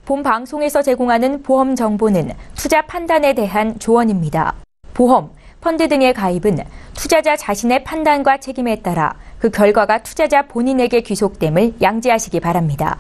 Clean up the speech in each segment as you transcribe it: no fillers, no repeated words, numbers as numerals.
본 방송에서 제공하는 보험 정보는 투자 판단에 대한 조언입니다. 보험, 펀드 등의 가입은 투자자 자신의 판단과 책임에 따라 그 결과가 투자자 본인에게 귀속됨을 양지하시기 바랍니다.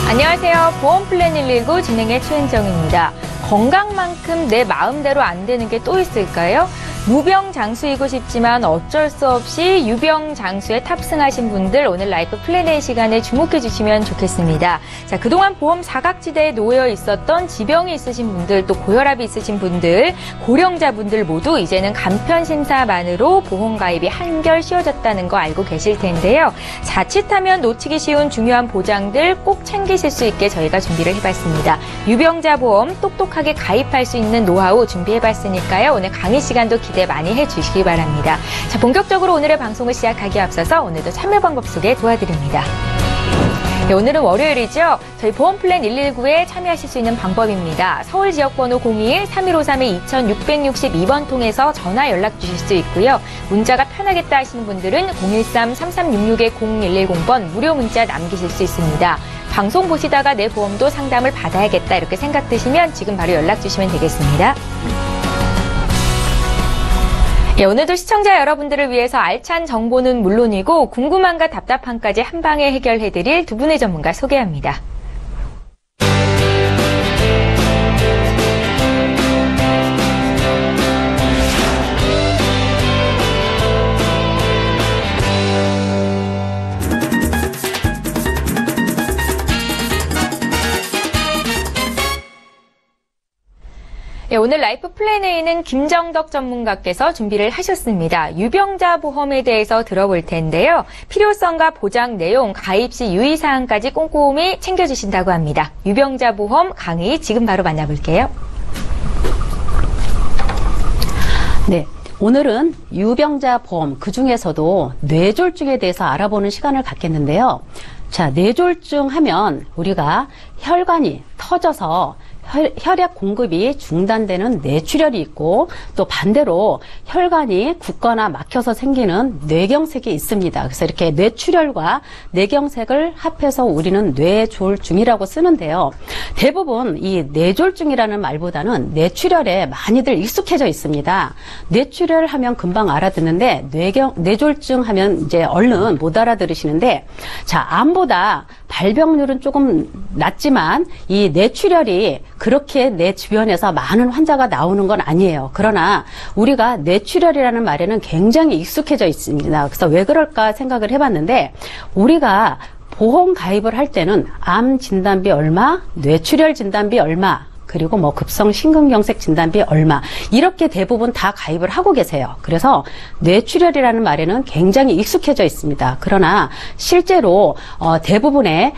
안녕하세요. 보험플랜 119 진행의 최은정입니다. 건강만큼 내 마음대로 안 되는 게 또 있을까요? 무병장수이고 싶지만 어쩔 수 없이 유병장수에 탑승하신 분들 오늘 라이프 플랜의 시간에 주목해 주시면 좋겠습니다. 자, 그동안 보험 사각지대에 놓여 있었던 지병이 있으신 분들, 또 고혈압이 있으신 분들, 고령자분들 모두 이제는 간편 심사만으로 보험 가입이 한결 쉬워졌다는 거 알고 계실 텐데요. 자칫하면 놓치기 쉬운 중요한 보장들 꼭 챙기실 수 있게 저희가 준비를 해봤습니다. 유병자 보험 똑똑하게 가입할 수 있는 노하우 준비해봤으니까요. 오늘 강의 시간도 기대 많이 해주시기 바랍니다. 자, 본격적으로 오늘의 방송을 시작하기에 앞서서 오늘도 참여 방법 소개 도와드립니다. 네, 오늘은 월요일이죠. 저희 보험플랜 119에 참여하실 수 있는 방법입니다. 서울 지역번호 02-3153-2662번 통해서 전화 연락 주실 수 있고요. 문자가 편하겠다 하시는 분들은 013-3366-0110번 무료 문자 남기실 수 있습니다. 방송 보시다가 내 보험도 상담을 받아야겠다 이렇게 생각 드시면 지금 바로 연락 주시면 되겠습니다. 예, 오늘도 시청자 여러분들을 위해서 알찬 정보는 물론이고 궁금함과 답답함까지 한 방에 해결해드릴 두 분의 전문가 소개합니다. 네, 오늘 라이프 플랜 A는 김정덕 전문가께서 준비를 하셨습니다. 유병자 보험에 대해서 들어볼 텐데요. 필요성과 보장 내용, 가입 시 유의사항까지 꼼꼼히 챙겨주신다고 합니다. 유병자 보험 강의 지금 바로 만나볼게요. 네. 오늘은 유병자 보험, 그중에서도 뇌졸중에 대해서 알아보는 시간을 갖겠는데요. 자, 뇌졸중 하면 우리가 혈관이 터져서 혈액 공급이 중단되는 뇌출혈이 있고 또 반대로 혈관이 굳거나 막혀서 생기는 뇌경색이 있습니다. 그래서 이렇게 뇌출혈과 뇌경색을 합해서 우리는 뇌졸중이라고 쓰는데요. 대부분 이 뇌졸중이라는 말보다는 뇌출혈에 많이들 익숙해져 있습니다. 뇌출혈 하면 금방 알아듣는데 뇌졸중 하면 이제 얼른 못 알아들으시는데, 자, 암보다 발병률은 조금 낮지만 이 뇌출혈이 그렇게 내 주변에서 많은 환자가 나오는 건 아니에요. 그러나 우리가 뇌출혈이라는 말에는 굉장히 익숙해져 있습니다. 그래서 왜 그럴까 생각을 해봤는데, 우리가 보험 가입을 할 때는 암 진단비 얼마, 뇌출혈 진단비 얼마, 그리고 뭐 급성 심근경색 진단비 얼마, 이렇게 대부분 다 가입을 하고 계세요. 그래서 뇌출혈이라는 말에는 굉장히 익숙해져 있습니다. 그러나 실제로 대부분의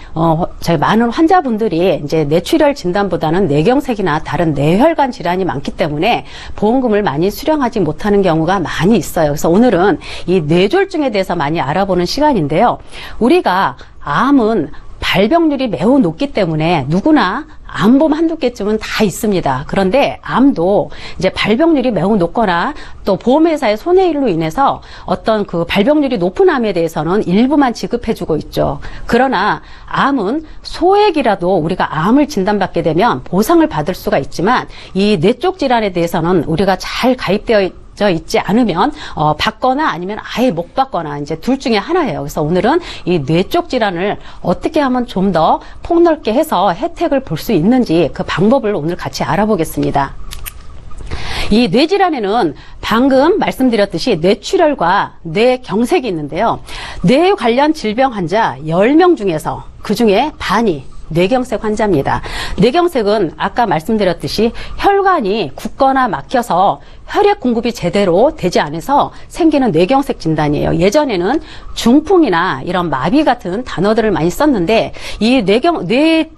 저희 많은 환자분들이 이제 뇌출혈 진단보다는 뇌경색이나 다른 뇌혈관 질환이 많기 때문에 보험금을 많이 수령하지 못하는 경우가 많이 있어요. 그래서 오늘은 이 뇌졸중에 대해서 많이 알아보는 시간인데요. 우리가 암은 발병률이 매우 높기 때문에 누구나 암보험 한두 개쯤은 다 있습니다. 그런데 암도 이제 발병률이 매우 높거나 또 보험회사의 손해일로 인해서 어떤 그 발병률이 높은 암에 대해서는 일부만 지급해주고 있죠. 그러나 암은 소액이라도 우리가 암을 진단받게 되면 보상을 받을 수가 있지만 이 뇌 쪽 질환에 대해서는 우리가 잘 가입되어 있지 않으면 받거나 아니면 아예 못 받거나 이제 둘 중에 하나예요. 그래서 오늘은 이 뇌 쪽 질환을 어떻게 하면 좀 더 폭넓게 해서 혜택을 볼 수 있는지 그 방법을 오늘 같이 알아보겠습니다. 이 뇌질환에는 방금 말씀드렸듯이 뇌출혈과 뇌경색이 있는데요. 뇌 관련 질병 환자 10명 중에서 그중에 반이 뇌경색 환자입니다. 뇌경색은 아까 말씀드렸듯이 혈관이 굳거나 막혀서 혈액 공급이 제대로 되지 않아서 생기는 뇌경색 진단이에요. 예전에는 중풍이나 이런 마비 같은 단어들을 많이 썼는데 이 뇌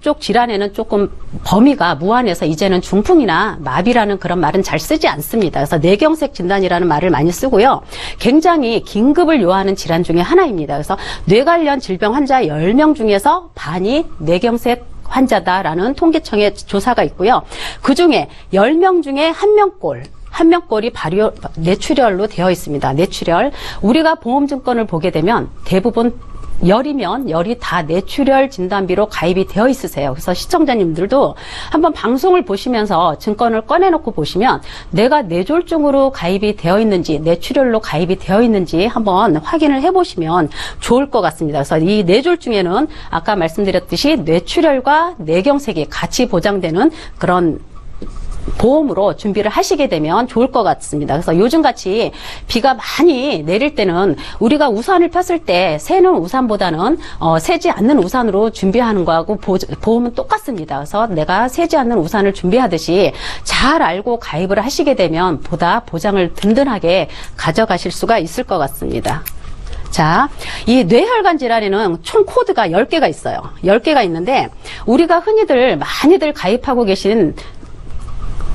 쪽 질환에는 조금 범위가 무한해서 이제는 중풍이나 마비라는 그런 말은 잘 쓰지 않습니다. 그래서 뇌경색 진단이라는 말을 많이 쓰고요. 굉장히 긴급을 요하는 질환 중에 하나입니다. 그래서 뇌 관련 질병 환자 10명 중에서 반이 뇌경색 환자다라는 통계청의 조사가 있고요. 그중에 10명 중에 1명꼴 한 명꼴이 뇌출혈로 되어 있습니다. 뇌출혈. 우리가 보험증권을 보게 되면 대부분 열이면 열이 다 뇌출혈 진단비로 가입이 되어 있으세요. 그래서 시청자님들도 한번 방송을 보시면서 증권을 꺼내놓고 보시면 내가 뇌졸중으로 가입이 되어 있는지 뇌출혈로 가입이 되어 있는지 한번 확인을 해보시면 좋을 것 같습니다. 그래서 이 뇌졸중에는 아까 말씀드렸듯이 뇌출혈과 뇌경색이 같이 보장되는 그런 보험으로 준비를 하시게 되면 좋을 것 같습니다. 그래서 요즘같이 비가 많이 내릴 때는 우리가 우산을 폈을 때 새는 우산보다는 새지 않는 우산으로 준비하는 거하고 보험은 똑같습니다. 그래서 내가 새지 않는 우산을 준비하듯이 잘 알고 가입을 하시게 되면 보다 보장을 든든하게 가져가실 수가 있을 것 같습니다. 자, 이 뇌혈관 질환에는 총 코드가 10개가 있어요. 10개가 있는데 우리가 흔히들 많이들 가입하고 계신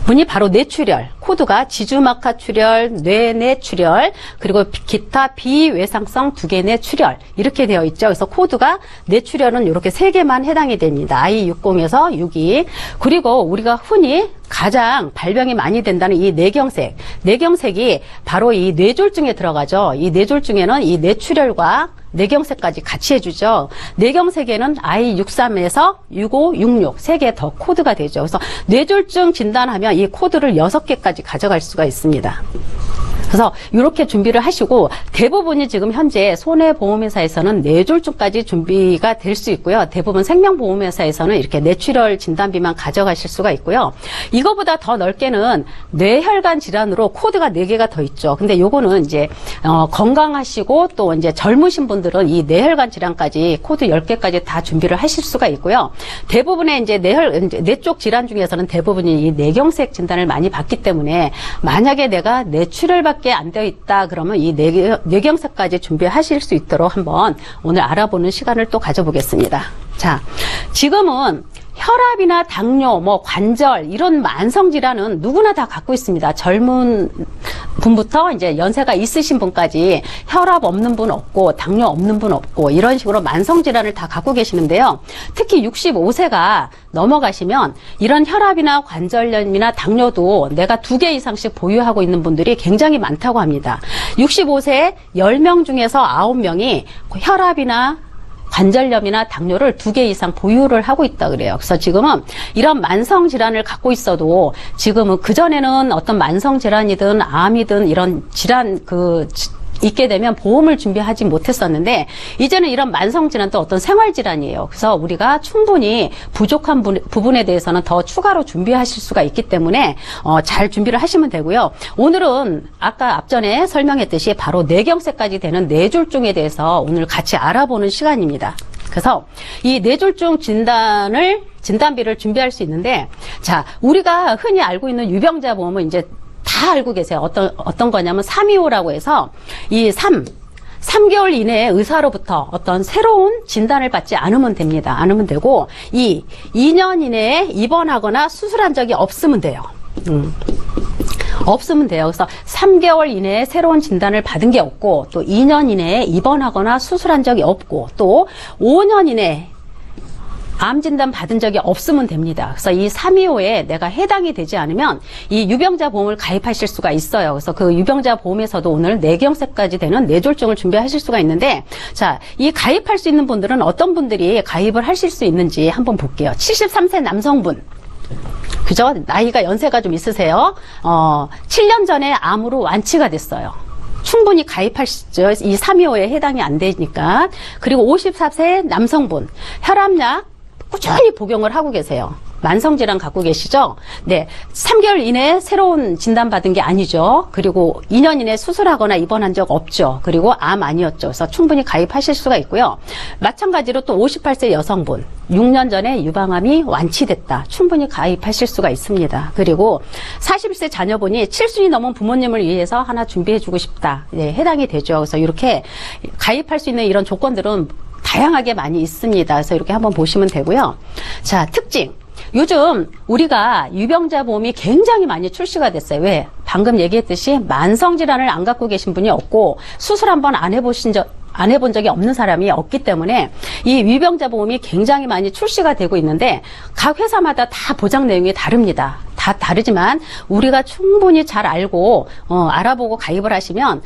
분이 바로 뇌출혈, 코드가 지주막하 출혈, 뇌내 출혈, 그리고 기타 비외상성 두개내 출혈 이렇게 되어 있죠. 그래서 코드가 뇌출혈은 이렇게 3개만 해당이 됩니다. I60에서 62. 그리고 우리가 흔히 가장 발병이 많이 된다는 이 뇌경색. 뇌경색이 바로 이 뇌졸중에 들어가죠. 이 뇌졸중에는 이 뇌출혈과 뇌경색까지 같이 해주죠. 뇌경색에는 I63에서 65, 66 3개 더 코드가 되죠. 그래서 뇌졸중 진단하면 이 코드를 6개까지 가져갈 수가 있습니다. 그래서 이렇게 준비를 하시고 대부분이 지금 현재 손해보험회사에서는 뇌졸중까지 준비가 될 수 있고요. 대부분 생명보험회사에서는 이렇게 뇌출혈 진단비만 가져가실 수가 있고요. 이거보다 더 넓게는 뇌혈관 질환으로 코드가 4개가 더 있죠. 근데 요거는 이제 건강하시고 또 이제 젊으신 분들은 이 뇌혈관 질환까지 코드 10개까지 다 준비를 하실 수가 있고요. 대부분의 이제 뇌 쪽 질환 중에서는 대부분이 이 뇌경색 진단을 많이 받기 때문에 만약에 내가 뇌출혈밖에 안 되어 있다 그러면 이 뇌경색까지 준비하실 수 있도록 한번 오늘 알아보는 시간을 또 가져보겠습니다. 자, 지금은 혈압이나 당뇨, 관절 이런 만성 질환은 누구나 다 갖고 있습니다. 젊은 분부터 이제 연세가 있으신 분까지 혈압 없는 분 없고 당뇨 없는 분 없고 이런 식으로 만성 질환을 다 갖고 계시는데요. 특히 65세가 넘어가시면 이런 혈압이나 관절염이나 당뇨도 내가 2개 이상씩 보유하고 있는 분들이 굉장히 많다고 합니다. 65세 10명 중에서 9명이 혈압이나 관절염이나 당뇨를 2개 이상 보유를 하고 있다 그래요. 그래서 지금은 이런 만성 질환을 갖고 있어도 지금은 그전에는 어떤 만성 질환이든 암이든 이런 질환 있게 되면 보험을 준비하지 못했었는데 이제는 이런 만성 질환도 어떤 생활 질환이에요. 그래서 우리가 충분히 부족한 부분에 대해서는 더 추가로 준비하실 수가 있기 때문에 잘 준비를 하시면 되고요. 오늘은 아까 앞전에 설명했듯이 바로 뇌경색까지 되는 뇌졸중에 대해서 오늘 같이 알아보는 시간입니다. 그래서 이 뇌졸중 진단비를 준비할 수 있는데 자, 우리가 흔히 알고 있는 유병자 보험은 이제 다 알고 계세요. 어떤 거냐면 325라고 해서 이 3개월 이내에 의사로부터 어떤 새로운 진단을 받지 않으면 됩니다. 않으면 되고 2년 이내에 입원하거나 수술한 적이 없으면 돼요. 없으면 돼요. 그래서 3개월 이내에 새로운 진단을 받은 게 없고 또 2년 이내에 입원하거나 수술한 적이 없고 또 5년 이내에 암 진단 받은 적이 없으면 됩니다. 그래서 이 325에 내가 해당이 되지 않으면 이 유병자 보험을 가입하실 수가 있어요. 그래서 그 유병자 보험에서도 오늘 뇌경색까지 되는 뇌졸중을 준비하실 수가 있는데 자, 이 가입할 수 있는 분들은 어떤 분들이 가입을 하실 수 있는지 한번 볼게요. 73세 남성분. 그죠? 나이가 연세가 좀 있으세요. 7년 전에 암으로 완치가 됐어요. 충분히 가입하시죠. 이 325에 해당이 안 되니까. 그리고 54세 남성분. 혈압약 꾸준히 복용을 하고 계세요. 만성질환 갖고 계시죠? 네. 3개월 이내에 새로운 진단받은 게 아니죠. 그리고 2년 이내에 수술하거나 입원한 적 없죠. 그리고 암 아니었죠. 그래서 충분히 가입하실 수가 있고요. 마찬가지로 또 58세 여성분. 6년 전에 유방암이 완치됐다. 충분히 가입하실 수가 있습니다. 그리고 41세 자녀분이 7순이 넘은 부모님을 위해서 하나 준비해주고 싶다. 네, 해당이 되죠. 그래서 이렇게 가입할 수 있는 이런 조건들은 다양하게 많이 있습니다. 그래서 이렇게 한번 보시면 되고요. 자, 특징. 요즘 우리가 유병자 보험이 굉장히 많이 출시가 됐어요. 왜? 방금 얘기했듯이 만성질환을 안 갖고 계신 분이 없고 수술 한번 안 해본 적이 없는 사람이 없기 때문에 이 유병자 보험이 굉장히 많이 출시가 되고 있는데 각 회사마다 다 보장 내용이 다릅니다. 다 다르지만 우리가 충분히 잘 알고 알아보고 가입을 하시면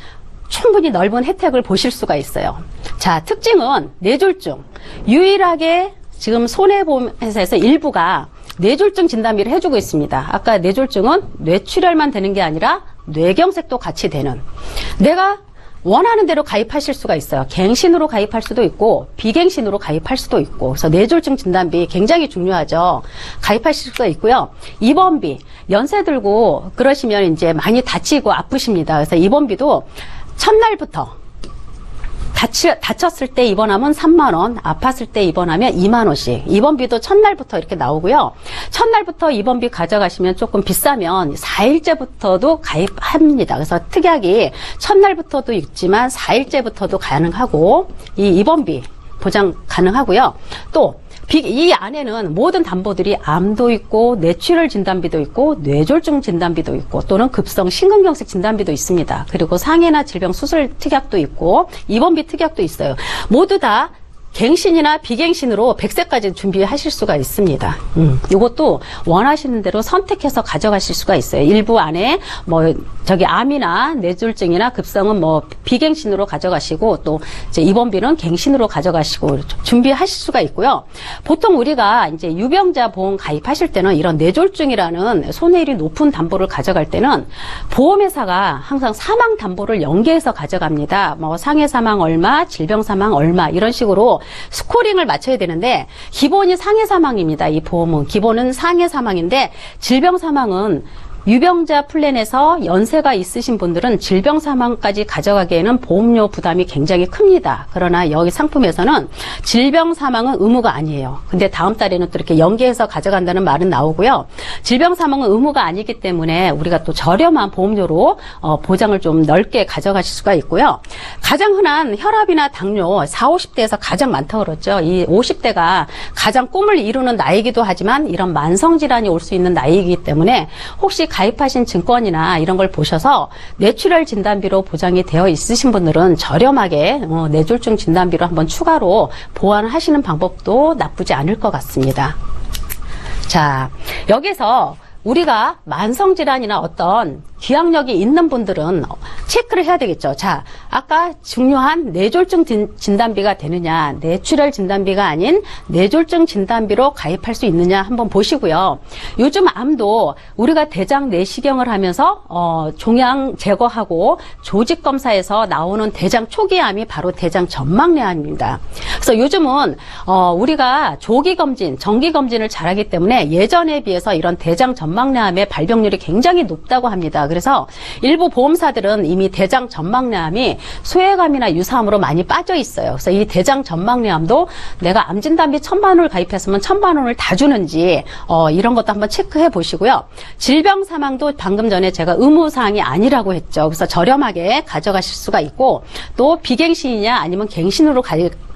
충분히 넓은 혜택을 보실 수가 있어요. 자, 특징은 뇌졸중. 유일하게 지금 손해보험회사에서 일부가 뇌졸중 진단비를 해주고 있습니다. 아까 뇌졸중은 뇌출혈만 되는 게 아니라 뇌경색도 같이 되는. 내가 원하는 대로 가입하실 수가 있어요. 갱신으로 가입할 수도 있고 비갱신으로 가입할 수도 있고. 그래서 뇌졸중 진단비 굉장히 중요하죠. 가입하실 수가 있고요. 입원비 연세 들고 그러시면 이제 많이 다치고 아프십니다. 그래서 입원비도 첫날부터 다쳤을 때 입원하면 3만 원, 아팠을 때 입원하면 2만 원씩. 입원비도 첫날부터 이렇게 나오고요. 첫날부터 입원비 가져가시면 조금 비싸면 4일째부터도 가입합니다. 그래서 특약이 첫날부터도 있지만 4일째부터도 가능하고 이 입원비 보장 가능하고요. 또 이 안에는 모든 담보들이 암도 있고 뇌출혈 진단비도 있고 뇌졸중 진단비도 있고 또는 급성 심근경색 진단비도 있습니다. 그리고 상해나 질병 수술 특약도 있고 입원비 특약도 있어요. 모두 다 갱신이나 비갱신으로 100세까지 준비하실 수가 있습니다. 이것도 원하시는 대로 선택해서 가져가실 수가 있어요. 일부 안에 암이나 뇌졸중이나 급성은 비갱신으로 가져가시고 또 이제 입원비는 갱신으로 가져가시고 준비하실 수가 있고요. 보통 우리가 이제 유병자 보험 가입하실 때는 이런 뇌졸중이라는 손해율이 높은 담보를 가져갈 때는 보험회사가 항상 사망 담보를 연계해서 가져갑니다. 상해 사망 얼마, 질병 사망 얼마 이런 식으로 스코링을 맞춰야 되는데 기본이 상해 사망입니다. 이 보험은 기본은 상해 사망인데 질병 사망은 유병자 플랜에서 연세가 있으신 분들은 질병 사망까지 가져가기에는 보험료 부담이 굉장히 큽니다. 그러나 여기 상품에서는 질병 사망은 의무가 아니에요. 근데 다음 달에는 또 이렇게 연계해서 가져간다는 말은 나오고요. 질병 사망은 의무가 아니기 때문에 우리가 또 저렴한 보험료로 보장을 좀 넓게 가져가실 수가 있고요. 가장 흔한 혈압이나 당뇨 40, 50대에서 가장 많다고 그러죠. 이 50대가 가장 꿈을 이루는 나이기도 하지만 이런 만성질환이 올 수 있는 나이이기 때문에 혹시 가입하신 증권이나 이런 걸 보셔서 뇌출혈 진단비로 보장이 되어 있으신 분들은 저렴하게 뇌졸중 진단비로 한번 추가로 보완하시는 방법도 나쁘지 않을 것 같습니다. 자, 여기서 우리가 만성질환이나 어떤 기억력이 있는 분들은 체크를 해야 되겠죠. 자, 아까 중요한 뇌졸중 진단비가 되느냐, 뇌출혈 진단비가 아닌 뇌졸중 진단비로 가입할 수 있느냐 한번 보시고요. 요즘 암도 우리가 대장 내시경을 하면서 종양 제거하고 조직 검사에서 나오는 대장 초기암이 바로 대장 전막내암입니다. 그래서 요즘은 우리가 조기 검진, 정기 검진을 잘하기 때문에 예전에 비해서 이런 대장 전막내암의 발병률이 굉장히 높다고 합니다. 그래서 일부 보험사들은 이미 대장 전막내암이 소외감이나 유사암으로 많이 빠져 있어요. 그래서 이 대장 전막내암도 내가 암 진단비 1,000만 원을 가입했으면 1,000만 원을 다 주는지 이런 것도 한번 체크해 보시고요. 질병 사망도 방금 전에 제가 의무사항이 아니라고 했죠. 그래서 저렴하게 가져가실 수가 있고 또 비갱신이냐 아니면 갱신으로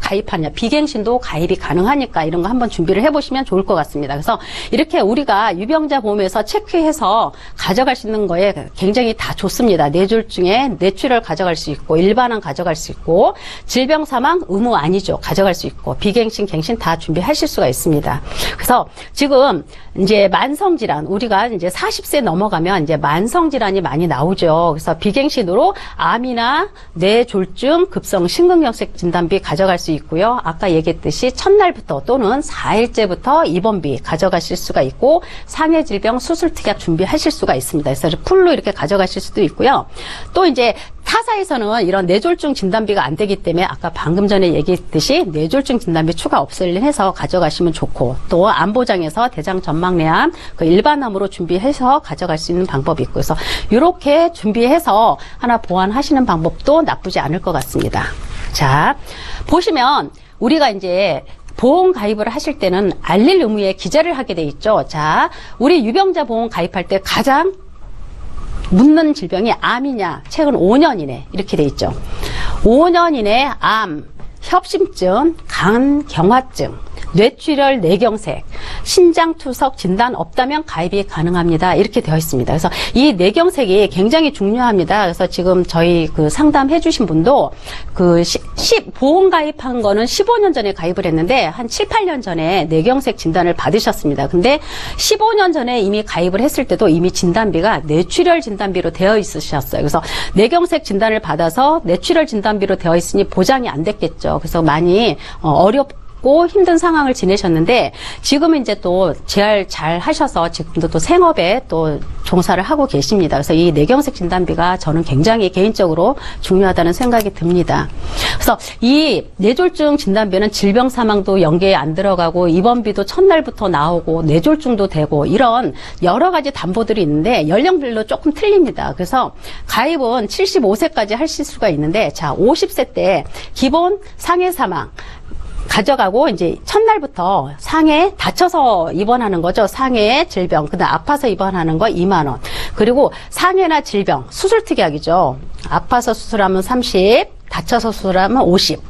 가입하냐, 비갱신도 가입이 가능하니까 이런 거 한번 준비를 해보시면 좋을 것 같습니다. 그래서 이렇게 우리가 유병자 보험에서 체크해서 가져갈 수 있는 거에 굉장히 다 좋습니다. 뇌졸중에 뇌출혈 가져갈 수 있고 일반암 가져갈 수 있고 질병 사망 의무 아니죠. 가져갈 수 있고 비갱신, 갱신 다 준비하실 수가 있습니다. 그래서 지금 이제 만성질환 우리가 이제 40세 넘어가면 이제 만성질환이 많이 나오죠. 그래서 비갱신으로 암이나 뇌졸중, 급성 심근경색 진단비 가져갈 수 있고요. 아까 얘기했듯이 첫날부터 또는 4일째부터 입원비 가져가실 수가 있고 상해 질병 수술 특약 준비하실 수가 있습니다. 그래서 풀로 이렇게 가져가실 수도 있고요. 또 이제 타사에서는 이런 뇌졸중 진단비가 안 되기 때문에 아까 방금 전에 얘기했듯이 뇌졸중 진단비 추가 업셀해서 가져가시면 좋고 또 암보장에서 대장 전막내암 그 일반암으로 준비해서 가져갈 수 있는 방법이 있고 그래서 이렇게 준비해서 하나 보완하시는 방법도 나쁘지 않을 것 같습니다. 자, 보시면 우리가 이제 보험 가입을 하실 때는 알릴 의무에 기재를 하게 돼 있죠. 자, 우리 유병자 보험 가입할 때 가장 묻는 질병이 암이냐, 최근 5년 이내 이렇게 돼 있죠. 5년 이내 암, 협심증, 간, 경화증, 뇌출혈, 뇌경색, 신장 투석 진단 없다면 가입이 가능합니다. 이렇게 되어 있습니다. 그래서 이 뇌경색이 굉장히 중요합니다. 그래서 지금 저희 그 상담해 주신 분도 그 보험 가입한 거는 15년 전에 가입을 했는데 한 7, 8년 전에 뇌경색 진단을 받으셨습니다. 근데 15년 전에 이미 가입을 했을 때도 이미 진단비가 뇌출혈 진단비로 되어 있으셨어요. 그래서 뇌경색 진단을 받아서 뇌출혈 진단비로 되어 있으니 보장이 안 됐겠죠. 그래서 많이 어렵고 힘든 상황을 지내셨는데 지금은 이제 또 재활 잘 하셔서 지금도 또 생업에 또 종사를 하고 계십니다. 그래서 이 뇌경색 진단비가 저는 굉장히 개인적으로 중요하다는 생각이 듭니다. 그래서 이 뇌졸중 진단비는 질병 사망도 연계에 안 들어가고 입원비도 첫날부터 나오고 뇌졸중도 되고 이런 여러 가지 담보들이 있는데 연령별로 조금 틀립니다. 그래서 가입은 75세까지 하실 수가 있는데 자 50세 때 기본 상해 사망 가져가고 이제 첫날부터 상해 다쳐서 입원하는 거죠. 상해 질병. 그다음 아파서 입원하는 거 2만 원. 그리고 상해나 질병 수술 특약이죠. 아파서 수술하면 30, 다쳐서 수술하면 50.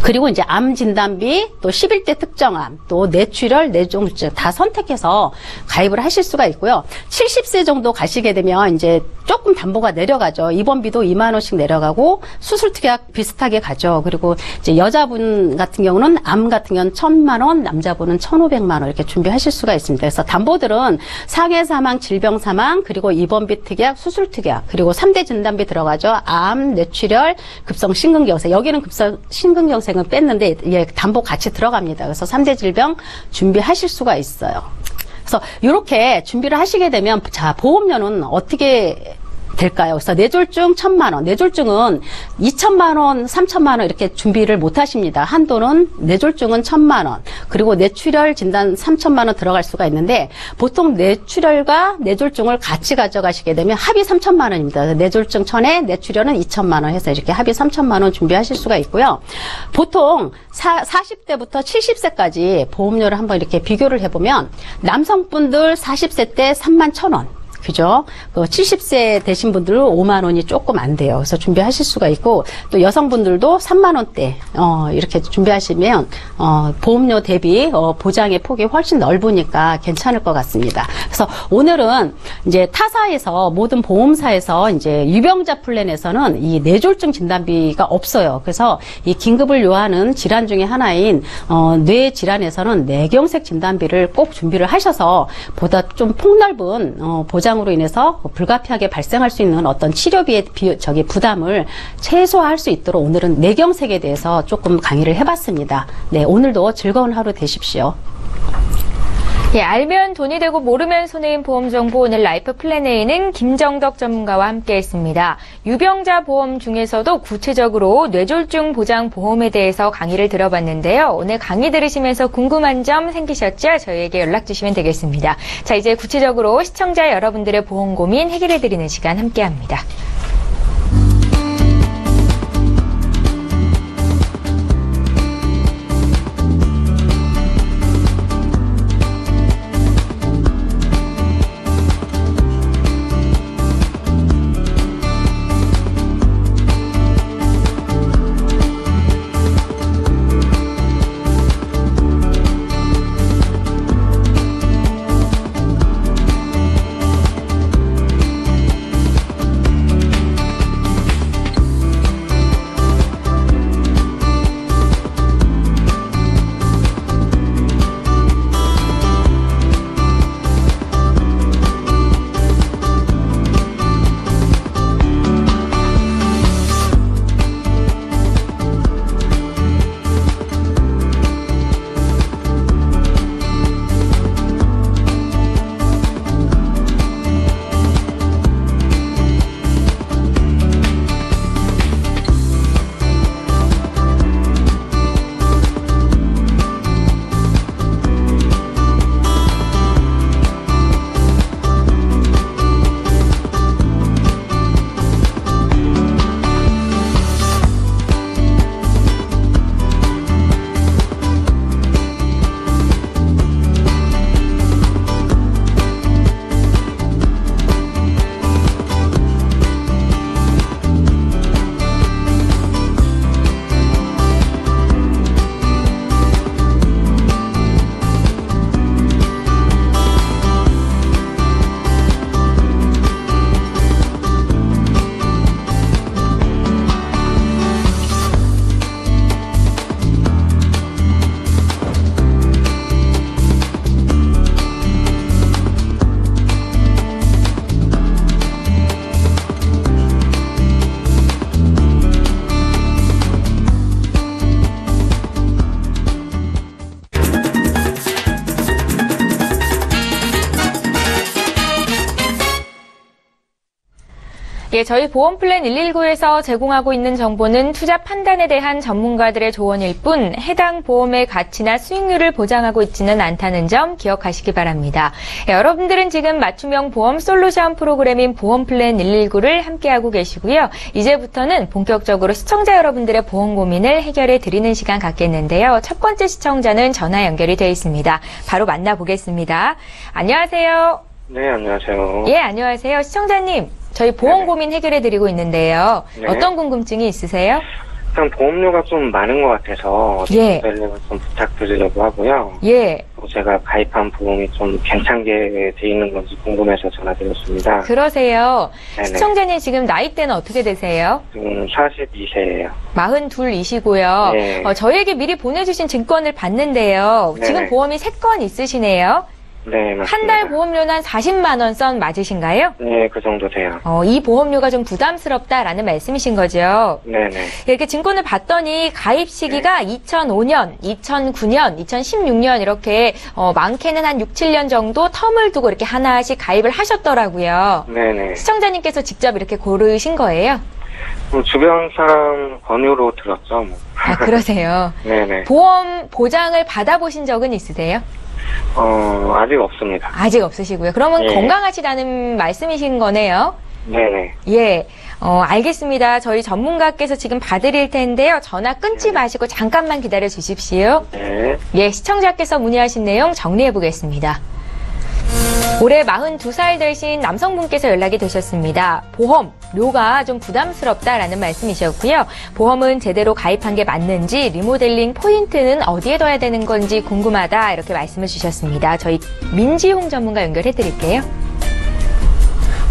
그리고 이제 암 진단비, 또 11대 특정암, 또 뇌출혈, 뇌종증 다 선택해서 가입을 하실 수가 있고요. 70세 정도 가시게 되면 이제 조금 담보가 내려가죠. 입원비도 2만 원씩 내려가고 수술 특약 비슷하게 가죠. 그리고 이제 여자분 같은 경우는 암 같은 경우는 1,000만 원, 남자분은 1,500만 원 이렇게 준비하실 수가 있습니다. 그래서 담보들은 상해 사망, 질병 사망, 그리고 입원비 특약, 수술 특약, 그리고 3대 진단비 들어가죠. 암, 뇌출혈, 급성 심근경색. 여기는 급성 심근경색은 뺐는데 예, 담보 같이 들어갑니다. 그래서 3대 질병 준비하실 수가 있어요. 그래서 이렇게 준비를 하시게 되면 자 보험료는 어떻게 될까요? 그래서 뇌졸중 1,000만 원, 뇌졸중은 2,000만 원, 3,000만 원 이렇게 준비를 못 하십니다. 한도는 뇌졸중은 1,000만 원, 그리고 뇌출혈 진단 3,000만 원 들어갈 수가 있는데 보통 뇌출혈과 뇌졸중을 같이 가져가시게 되면 합이 3,000만 원입니다. 뇌졸중 1,000에 뇌출혈은 2,000만 원 해서 이렇게 합이 3,000만 원 준비하실 수가 있고요. 보통 40대부터 70세까지 보험료를 한번 이렇게 비교를 해보면 남성분들 40세 때 31,000원. 그죠? 70세 되신 분들은 5만 원이 조금 안 돼요. 그래서 준비하실 수가 있고, 또 여성분들도 3만 원대, 이렇게 준비하시면, 보험료 대비, 보장의 폭이 훨씬 넓으니까 괜찮을 것 같습니다. 그래서 오늘은 이제 타사에서, 모든 보험사에서 이제 유병자 플랜에서는 이 뇌졸중 진단비가 없어요. 그래서 이 긴급을 요하는 질환 중에 하나인, 뇌 질환에서는 뇌경색 진단비를 꼭 준비를 하셔서 보다 좀 폭넓은, 보장으로 인해서 불가피하게 발생할 수 있는 어떤 치료비의 부담을 최소화할 수 있도록 오늘은 뇌경색에 대해서 조금 강의를 해봤습니다. 네, 오늘도 즐거운 하루 되십시오. 예, 알면 돈이 되고 모르면 손해인 보험 정보 오늘 라이프 플랜에는 김정덕 전문가와 함께했습니다. 유병자 보험 중에서도 구체적으로 뇌졸중 보장 보험에 대해서 강의를 들어봤는데요. 오늘 강의 들으시면서 궁금한 점 생기셨죠? 저희에게 연락 주시면 되겠습니다. 자, 이제 구체적으로 시청자 여러분들의 보험 고민 해결해드리는 시간 함께합니다. 예, 저희 보험플랜 119에서 제공하고 있는 정보는 투자 판단에 대한 전문가들의 조언일 뿐 해당 보험의 가치나 수익률을 보장하고 있지는 않다는 점 기억하시기 바랍니다. 예, 여러분들은 지금 맞춤형 보험 솔루션 프로그램인 보험플랜 119를 함께하고 계시고요. 이제부터는 본격적으로 시청자 여러분들의 보험 고민을 해결해 드리는 시간 갖겠는데요. 첫 번째 시청자는 전화 연결이 되어 있습니다. 바로 만나보겠습니다. 안녕하세요. 네, 안녕하세요. 예, 안녕하세요. 시청자님, 저희 보험 고민 해결해 드리고 있는데요. 네. 어떤 궁금증이 있으세요? 일단 보험료가 좀 많은 것 같아서 예. 좀 부탁드리려고 하고요. 예, 제가 가입한 보험이 좀 괜찮게 돼 있는 건지 궁금해서 전화드렸습니다. 그러세요. 네네. 시청자님 지금 나이대는 어떻게 되세요? 지금 42세예요. 42이시고요. 네. 저희에게 미리 보내주신 증권을 봤는데요. 네네. 지금 보험이 3건 있으시네요. 네, 맞습니다. 한 달 보험료는 한 40만 원 선 맞으신가요? 네, 그 정도 돼요. 이 보험료가 좀 부담스럽다라는 말씀이신 거죠? 네네. 이렇게 증권을 봤더니 가입 시기가 2005년, 2009년, 2016년 이렇게 많게는 한 6, 7년 정도 텀을 두고 이렇게 하나씩 가입을 하셨더라고요. 네네. 시청자님께서 직접 이렇게 고르신 거예요? 주변 사람 권유로 들었죠, 뭐. 아, 그러세요. 네네. 보험 보장을 받아보신 적은 있으세요? 아직 없습니다. 아직 없으시고요. 그러면 예. 건강하시다는 말씀이신 거네요? 네네. 예, 알겠습니다. 저희 전문가께서 지금 봐드릴 텐데요. 전화 끊지 마시고 잠깐만 기다려 주십시오. 네. 예, 시청자께서 문의하신 내용 정리해 보겠습니다. 올해 42살 되신 남성분께서 연락이 되셨습니다. 보험료가 좀 부담스럽다라는 말씀이셨고요. 보험은 제대로 가입한 게 맞는지, 리모델링 포인트는 어디에 둬야 되는 건지 궁금하다 이렇게 말씀을 주셨습니다. 저희 민지홍 전문가 연결해 드릴게요.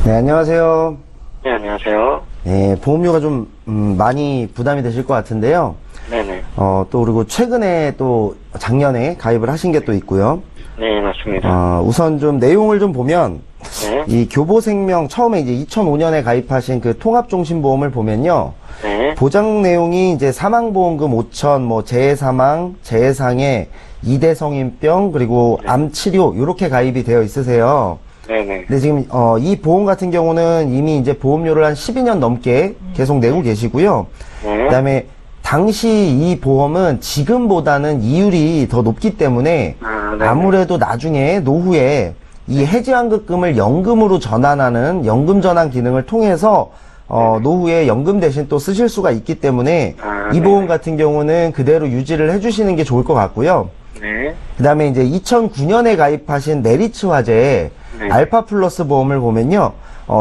네, 안녕하세요. 네, 안녕하세요. 네, 보험료가 좀 많이 부담이 되실 것 같은데요. 네네. 또 그리고 최근에 또 작년에 가입을 하신 게 또 있고요. 네, 맞습니다. 우선 좀 내용을 좀 보면 네. 이 교보생명 처음에 이제 2005년에 가입하신 그 통합종신보험을 보면요. 네. 보장 내용이 이제 사망보험금 5천, 뭐 재해사망, 재해상해, 이대성인병, 그리고 암치료 이렇게 가입이 되어 있으세요. 네네. 근데 지금 이 보험 같은 경우는 이미 이제 보험료를 한 12년 넘게 계속 내고 계시고요. 네. 그다음에 당시 이 보험은 지금보다는 이율이 더 높기 때문에 네네. 아무래도 나중에 노후에 이 해지환급금을 연금으로 전환하는 연금 전환 기능을 통해서 노후에 연금 대신 또 쓰실 수가 있기 때문에 이 보험 네네. 같은 경우는 그대로 유지를 해주시는 게 좋을 것 같고요. 네. 그 다음에 이제 2009년에 가입하신 메리츠 화재 네. 알파 플러스 보험을 보면요.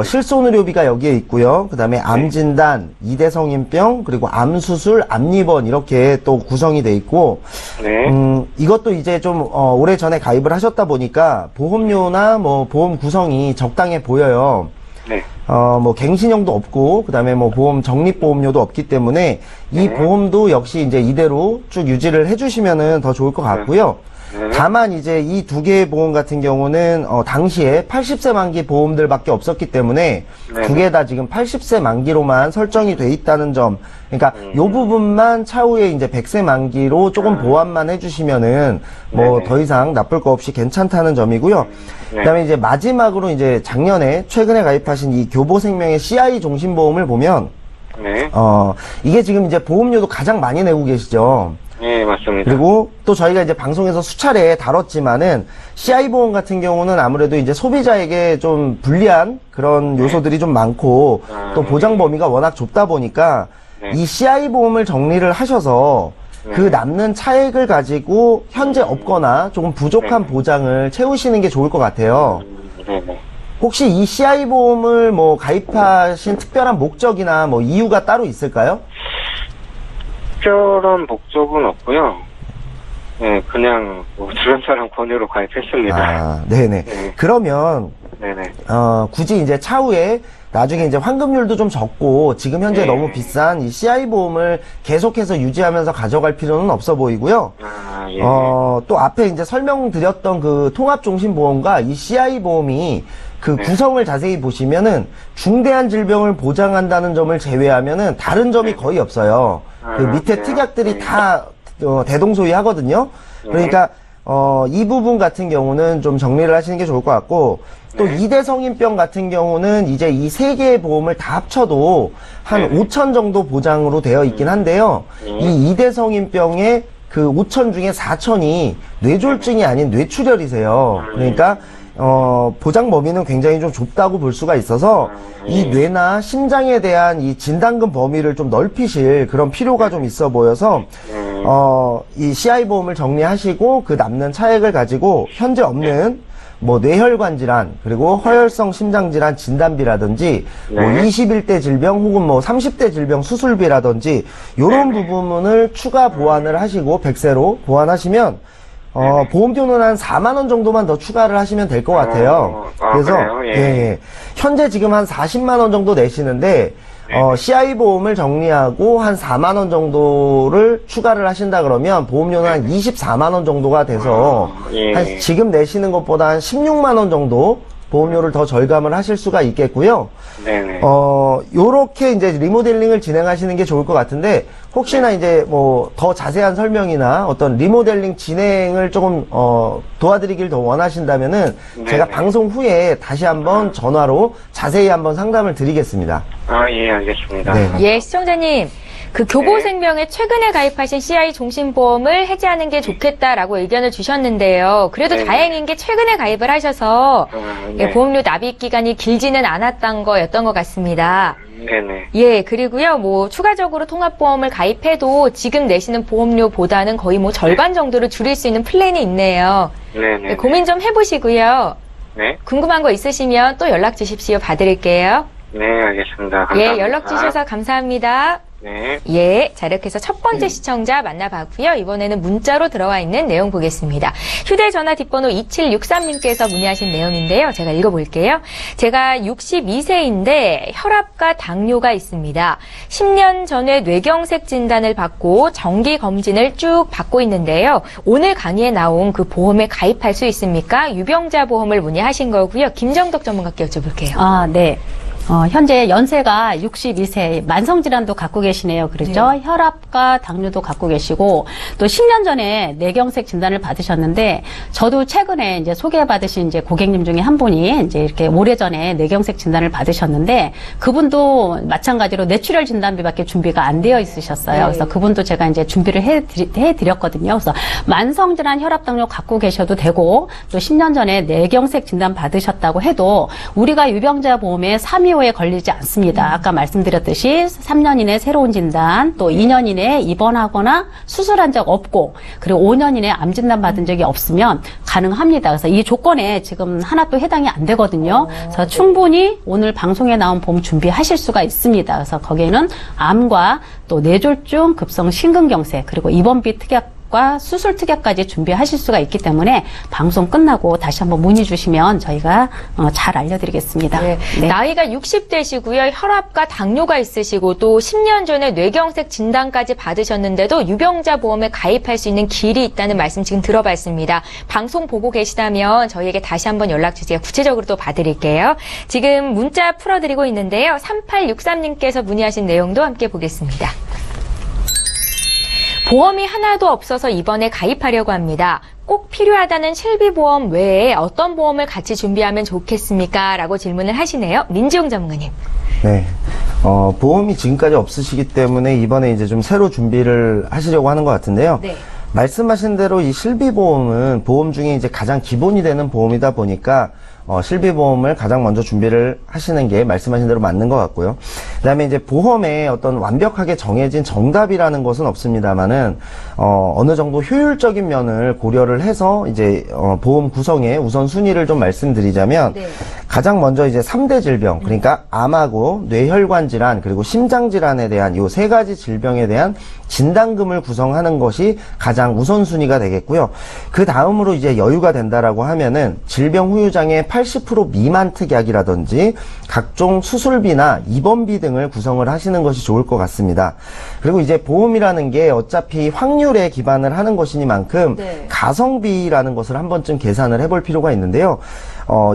실손의료비가 여기에 있고요. 그 다음에 암진단, 이대성인병, 그리고 암수술, 암입원 이렇게 또 구성이 돼 있고, 네. 이것도 이제 좀, 오래 전에 가입을 하셨다 보니까 보험료나 뭐 보험 구성이 적당해 보여요. 네. 뭐 갱신형도 없고, 그 다음에 뭐 보험 적립보험료도 없기 때문에 이 네. 보험도 역시 이제 이대로 쭉 유지를 해주시면은 더 좋을 것 같고요. 네. 다만 이제 이 두 개의 보험 같은 경우는 당시에 80세 만기 보험들밖에 없었기 때문에 네. 두 개 다 지금 80세 만기로만 설정이 돼 있다는 점. 그러니까 요 부분만 차후에 이제 100세 만기로 조금 보완만 해주시면은 뭐 네네. 더 이상 나쁠 거 없이 괜찮다는 점이고요. 네. 그다음에 이제 마지막으로 이제 작년에 최근에 가입하신 이 교보생명의 CI 종신보험을 보면 네. 이게 지금 이제 보험료도 가장 많이 내고 계시죠. 네, 맞습니다. 그리고 또 저희가 이제 방송에서 수차례 다뤘지만은 CI 보험 같은 경우는 아무래도 이제 소비자에게 좀 불리한 그런 요소들이 좀 많고 또 보장 범위가 워낙 좁다 보니까 네. 이 CI 보험을 정리를 하셔서 그 남는 차액을 가지고 현재 없거나 조금 부족한 네. 보장을 채우시는 게 좋을 것 같아요. 네네. 혹시 이 CI 보험을 뭐 가입하신 특별한 목적이나 뭐 이유가 따로 있을까요? 특별한 목적은 없고요. 네, 그냥 뭐 주변 사람 권유로 가입했습니다. 아, 네네. 네. 그러면 네네. 굳이 이제 차후에 나중에 이제 환급률도 좀 적고 지금 현재 네. 너무 비싼 이 CI 보험을 계속해서 유지하면서 가져갈 필요는 없어 보이고요. 아, 예. 또 앞에 이제 설명드렸던 그 통합종신보험과 이 CI 보험이 그 네. 구성을 자세히 보시면은 중대한 질병을 보장한다는 점을 제외하면은 다른 점이 거의 없어요. 그 아, 밑에 그래요? 특약들이 네. 다 대동소이하거든요. 그러니까 이 부분 같은 경우는 좀 정리를 하시는 게 좋을 것 같고, 또 네. 이대성인병 같은 경우는 이제 이 세 개의 보험을 다 합쳐도 한 네. 5천 정도 보장으로 되어 있긴 한데요. 이 이대성인병의 그 5천 중에 4천이 뇌졸중이 아닌 뇌출혈이세요. 그러니까 보장 범위는 굉장히 좀 좁다고 볼 수가 있어서 이 뇌나 심장에 대한 이 진단금 범위를 좀 넓히실 그런 필요가 좀 있어 보여서 이 CI 보험을 정리하시고 그 남는 차액을 가지고 현재 없는 뭐 뇌혈관 질환 그리고 허혈성 심장 질환 진단비라든지 뭐 네. 21대 질병 혹은 뭐 30대 질병 수술비라든지 요런 부분을 추가 보완을 하시고 100세로 보완하시면 보험료는 한 4만 원 정도만 더 추가를 하시면 될 것 같아요. 그래서 그래요? 예. 예. 현재 지금 한 40만 원 정도 내시는데 CI 보험을 정리하고 한 4만 원 정도를 추가를 하신다 그러면 보험료는 한 24만 원 정도가 돼서 예. 한 지금 내시는 것보다 한 16만 원 정도 보험료를 더 절감을 하실 수가 있겠고요. 네네. 요렇게 이제 리모델링을 진행하시는 게 좋을 것 같은데, 혹시나 이제 뭐 더 자세한 설명이나 어떤 리모델링 진행을 조금, 도와드리길 더 원하신다면은, 제가 방송 후에 다시 한번 전화로 자세히 한번 상담을 드리겠습니다. 예, 알겠습니다. 네. 예, 시청자님. 그 교보생명에 최근에 가입하신 CI 종신보험을 해지하는 게 좋겠다라고 의견을 주셨는데요. 그래도 네. 다행인 게 최근에 가입을 하셔서 네. 예, 보험료 납입 기간이 길지는 않았던 거였던 것 같습니다. 네네. 예, 그리고요, 뭐, 추가적으로 통합보험을 가입해도 지금 내시는 보험료보다는 거의 뭐 절반 정도를 줄일 수 있는 플랜이 있네요. 네네. 예, 고민 좀 해보시고요. 네. 궁금한 거 있으시면 또 연락 주십시오. 봐드릴게요. 네, 알겠습니다. 감사합니다. 예, 연락 주셔서 감사합니다. 네. 예, 자, 이렇게 해서 첫 번째 시청자 만나봤고요. 이번에는 문자로 들어와 있는 내용 보겠습니다. 휴대전화 뒷번호 2763님께서 문의하신 내용인데요. 제가 읽어볼게요. 제가 62세인데 혈압과 당뇨가 있습니다. 10년 전에 뇌경색 진단을 받고 정기 검진을 쭉 받고 있는데요. 오늘 강의에 나온 그 보험에 가입할 수 있습니까? 유병자 보험을 문의하신 거고요. 김정덕 전문가께 여쭤볼게요. 아, 네. 현재 연세가 62세, 만성질환도 갖고 계시네요. 그렇죠? 네. 혈압과 당뇨도 갖고 계시고, 또 10년 전에 뇌경색 진단을 받으셨는데, 저도 최근에 이제 소개받으신 이제 고객님 중에 한 분이 이제 이렇게 오래전에 뇌경색 진단을 받으셨는데, 그분도 마찬가지로 뇌출혈 진단비밖에 준비가 안 되어 있으셨어요. 네. 그래서 그분도 제가 이제 준비를 해드렸거든요. 그래서 만성질환 혈압, 당뇨 갖고 계셔도 되고, 또 10년 전에 뇌경색 진단 받으셨다고 해도, 우리가 유병자 보험에 3.25에 걸리지 않습니다. 아까 말씀드렸듯이 3년 이내 새로운 진단, 또 2년 이내에 입원하거나 수술한 적 없고, 그리고 5년 이내에 암 진단 받은 적이 없으면 가능합니다. 그래서 이 조건에 지금 하나도 해당이 안 되거든요. 그래서 충분히 오늘 방송에 나온 보험 준비하실 수가 있습니다. 그래서 거기에는 암과 또 뇌졸중, 급성 심근경색, 그리고 입원비 특약 과 수술 특약까지 준비하실 수가 있기 때문에 방송 끝나고 다시 한번 문의 주시면 저희가 잘 알려드리겠습니다. 네. 네. 나이가 60대시고요. 혈압과 당뇨가 있으시고 또 10년 전에 뇌경색 진단까지 받으셨는데도 유병자 보험에 가입할 수 있는 길이 있다는 말씀 지금 들어봤습니다. 방송 보고 계시다면 저희에게 다시 한번 연락 주세요. 구체적으로 또 봐드릴게요. 지금 문자 풀어드리고 있는데요. 3863님께서 문의하신 내용도 함께 보겠습니다. 보험이 하나도 없어서 이번에 가입하려고 합니다. 꼭 필요하다는 실비보험 외에 어떤 보험을 같이 준비하면 좋겠습니까? 라고 질문을 하시네요. 민지용 전문가님. 네. 보험이 지금까지 없으시기 때문에 이번에 이제 좀 새로 준비를 하시려고 하는 것 같은데요. 네. 말씀하신 대로 이 실비보험은 보험 중에 이제 가장 기본이 되는 보험이다 보니까 실비보험을 가장 먼저 준비를 하시는 게 말씀하신 대로 맞는 것 같고요. 그다음에 이제 보험에 어떤 완벽하게 정해진 정답이라는 것은 없습니다만은 어느 정도 효율적인 면을 고려를 해서 이제 보험 구성의 우선 순위를 좀 말씀드리자면 네. 가장 먼저 이제 3대 질병, 그러니까 암하고 뇌혈관 질환 그리고 심장 질환에 대한 이 세 가지 질병에 대한 진단금을 구성하는 것이 가장 우선순위가 되겠고요. 그 다음으로 이제 여유가 된다라고 하면은 질병 후유장애 80% 미만 특약이라든지 각종 수술비나 입원비 등을 구성을 하시는 것이 좋을 것 같습니다. 그리고 이제 보험이라는 게 어차피 확률에 기반을 하는 것이니만큼 네. 가성비라는 것을 한 번쯤 계산을 해볼 필요가 있는데요.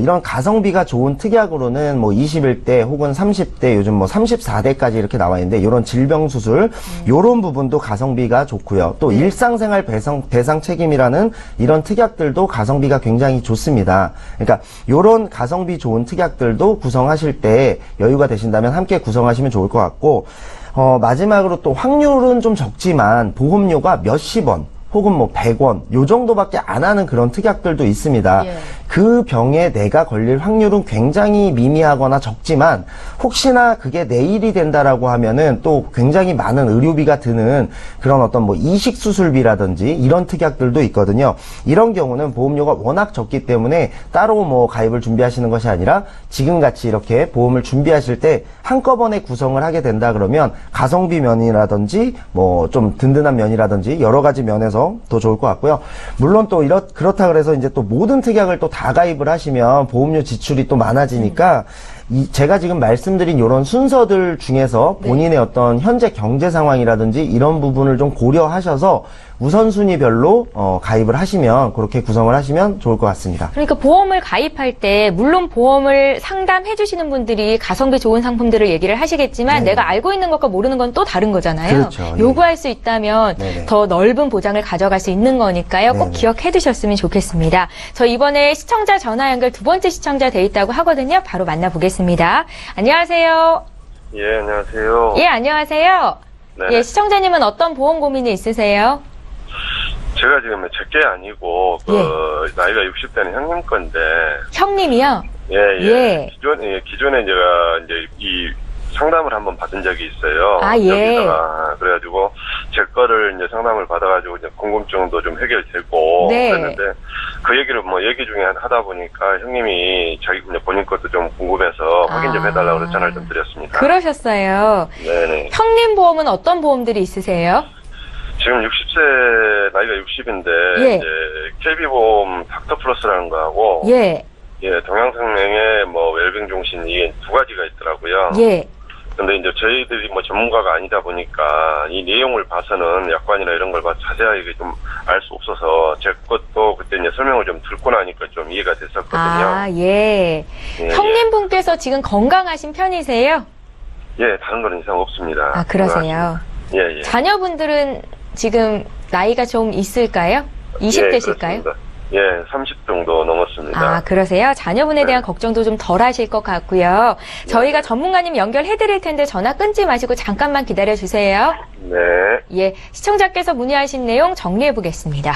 이런 가성비가 좋은 특약으로는 뭐 21대 혹은 30대 요즘 뭐 34대까지 이렇게 나와 있는데 이런 질병 수술 요런 부분도 가성비가 좋고요. 또 일상생활 배상 책임이라는 이런 특약들도 가성비가 굉장히 좋습니다. 그러니까 요런 가성비 좋은 특약들도 구성하실 때 여유가 되신다면 함께 구성하시면 좋을 것 같고 마지막으로 또 확률은 좀 적지만 보험료가 몇십 원 혹은 뭐 100원 요 정도밖에 안 하는 그런 특약들도 있습니다. 예. 그 병에 내가 걸릴 확률은 굉장히 미미하거나 적지만 혹시나 그게 내일이 된다라고 하면은 또 굉장히 많은 의료비가 드는 그런 어떤 뭐 이식 수술비라든지 이런 특약들도 있거든요. 이런 경우는 보험료가 워낙 적기 때문에 따로 뭐 가입을 준비하시는 것이 아니라 지금같이 이렇게 보험을 준비하실 때 한꺼번에 구성을 하게 된다 그러면 가성비 면이라든지 뭐 좀 든든한 면이라든지 여러 가지 면에서 더 좋을 것 같고요. 물론 또 그렇다 그래서 이제 또 모든 특약을 또 다 가입을 하시면 보험료 지출이 또 많아지니까 제가 지금 말씀드린 이런 순서들 중에서 본인의 어떤 현재 경제 상황이라든지 이런 부분을 좀 고려하셔서 우선순위별로 가입을 하시면 그렇게 구성을 하시면 좋을 것 같습니다. 그러니까 보험을 가입할 때 물론 보험을 상담해 주시는 분들이 가성비 좋은 상품들을 얘기를 하시겠지만 내가 알고 있는 것과 모르는 건 또 다른 거잖아요. 그렇죠. 요구할 수 있다면 네네. 더 넓은 보장을 가져갈 수 있는 거니까요. 꼭 네네. 기억해 두셨으면 좋겠습니다. 저 이번에 시청자 전화 연결 두 번째 시청자 돼 있다고 하거든요. 바로 만나보겠습니다. 안녕하세요. 예, 안녕하세요. 예, 안녕하세요. 네. 예, 시청자님은 어떤 보험 고민이 있으세요? 제가 지금 제게 아니고, 나이가 60대는 형님 건데, 형님이요? 예. 기존에 제가 이제 이 상담을 한번 받은 적이 있어요. 아, 예. 여기다가 그래가지고, 제 거를 이제 상담을 받아가지고, 이제 궁금증도 좀 해결되고, 네. 그랬는데, 그 얘기를 뭐 얘기 중에 하다 보니까 형님이 자기 본인 것도 좀 궁금해서 확인 좀 해달라고 그래서 전화를 좀 드렸습니다. 그러셨어요. 네네. 형님 보험은 어떤 보험들이 있으세요? 지금 60세, 나이가 60인데, 예. 이제, KB보험 닥터 플러스라는 거하고, 예, 동양생명의 뭐, 웰빙 종신, 이게 두 가지가 있더라고요. 예. 근데 이제 저희들이 뭐 전문가가 아니다 보니까, 이 내용을 봐서는 약관이나 이런 걸 봐 자세하게 좀 알 수 없어서, 제 것도 그때 이제 설명을 좀 듣고 나니까 좀 이해가 됐었거든요. 아, 예. 예, 형님분께서 지금 건강하신 편이세요? 예, 다른 거는 이상 없습니다. 아, 그러세요. 예, 예. 자녀분들은 지금 나이가 좀 있을까요? 20대실까요? 예, 30 정도 넘었습니다. 아, 그러세요? 자녀분에 네. 대한 걱정도 좀 덜 하실 것 같고요. 저희가 전문가님 연결해 드릴 텐데 전화 끊지 마시고 잠깐만 기다려 주세요. 네. 예, 시청자께서 문의하신 내용 정리해 보겠습니다.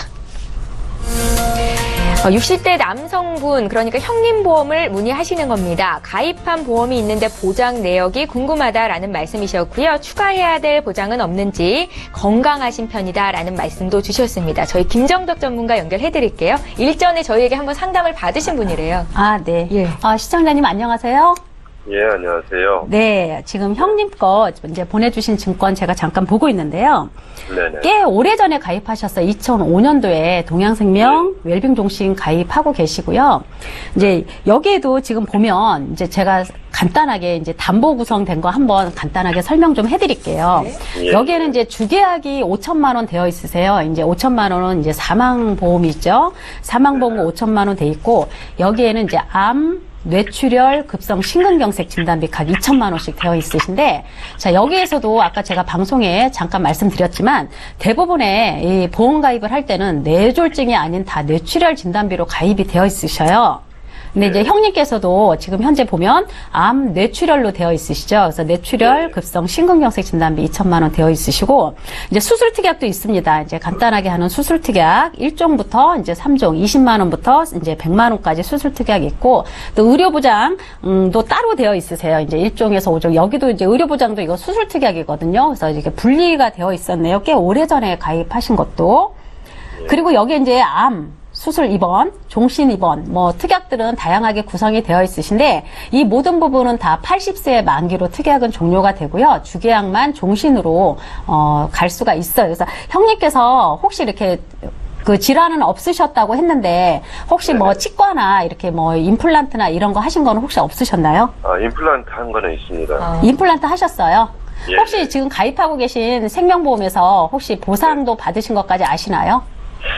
60대 남성분, 그러니까 형님 보험을 문의하시는 겁니다. 가입한 보험이 있는데 보장 내역이 궁금하다라는 말씀이셨고요. 추가해야 될 보장은 없는지 건강하신 편이다라는 말씀도 주셨습니다. 저희 김정덕 전문가 연결해 드릴게요. 일전에 저희에게 한번 상담을 받으신 분이래요. 아, 네. 예. 시청자님 안녕하세요. 예, 안녕하세요. 네, 지금 형님 거 이제 보내주신 증권 제가 잠깐 보고 있는데요. 네네. 꽤 오래전에 가입하셨어요. 2005년도에 동양생명 웰빙 종신 가입하고 계시고요. 이제 여기에도 지금 보면 이제 제가 간단하게 이제 담보 구성된 거 한번 간단하게 설명 좀 해드릴게요. 예. 여기에는 이제 주계약이 5천만 원 되어 있으세요. 이제 5천만 원은 이제 사망보험이죠. 사망보험 5천만 원 돼 있고 여기에는 이제 암 뇌출혈, 급성 심근경색 진단비 각 2천만 원씩 되어 있으신데, 자, 여기에서도 아까 제가 방송에 잠깐 말씀드렸지만, 대부분의 이 보험 가입을 할 때는 뇌졸중이 아닌 다 뇌출혈 진단비로 가입이 되어 있으셔요. 근데 이제 형님께서도 지금 현재 보면 암 뇌출혈로 되어 있으시죠. 그래서 뇌출혈, 급성 심근경색 진단비 2천만 원 되어 있으시고 이제 수술 특약도 있습니다. 이제 간단하게 하는 수술 특약 1종부터 이제 3종 20만 원부터 이제 100만 원까지 수술 특약이 있고 또 의료 보장도 따로 되어 있으세요. 이제 1종에서 5종 여기도 이제 의료 보장도 이거 수술 특약이거든요. 그래서 이렇게 분리가 되어 있었네요. 꽤 오래전에 가입하신 것도. 그리고 여기에 이제 암 수술 입원, 종신 입원, 뭐 특약들은 다양하게 구성이 되어 있으신데 이 모든 부분은 다 80세 만기로 특약은 종료가 되고요. 주계약만 종신으로 갈 수가 있어요. 그래서 형님께서 혹시 이렇게 그 질환은 없으셨다고 했는데 혹시 뭐 치과나 이렇게 뭐 임플란트나 이런 거 하신 거는 혹시 없으셨나요? 아, 임플란트 한 거는 있습니다. 임플란트 하셨어요? 예. 혹시 지금 가입하고 계신 생명보험에서 혹시 보상도 받으신 것까지 아시나요?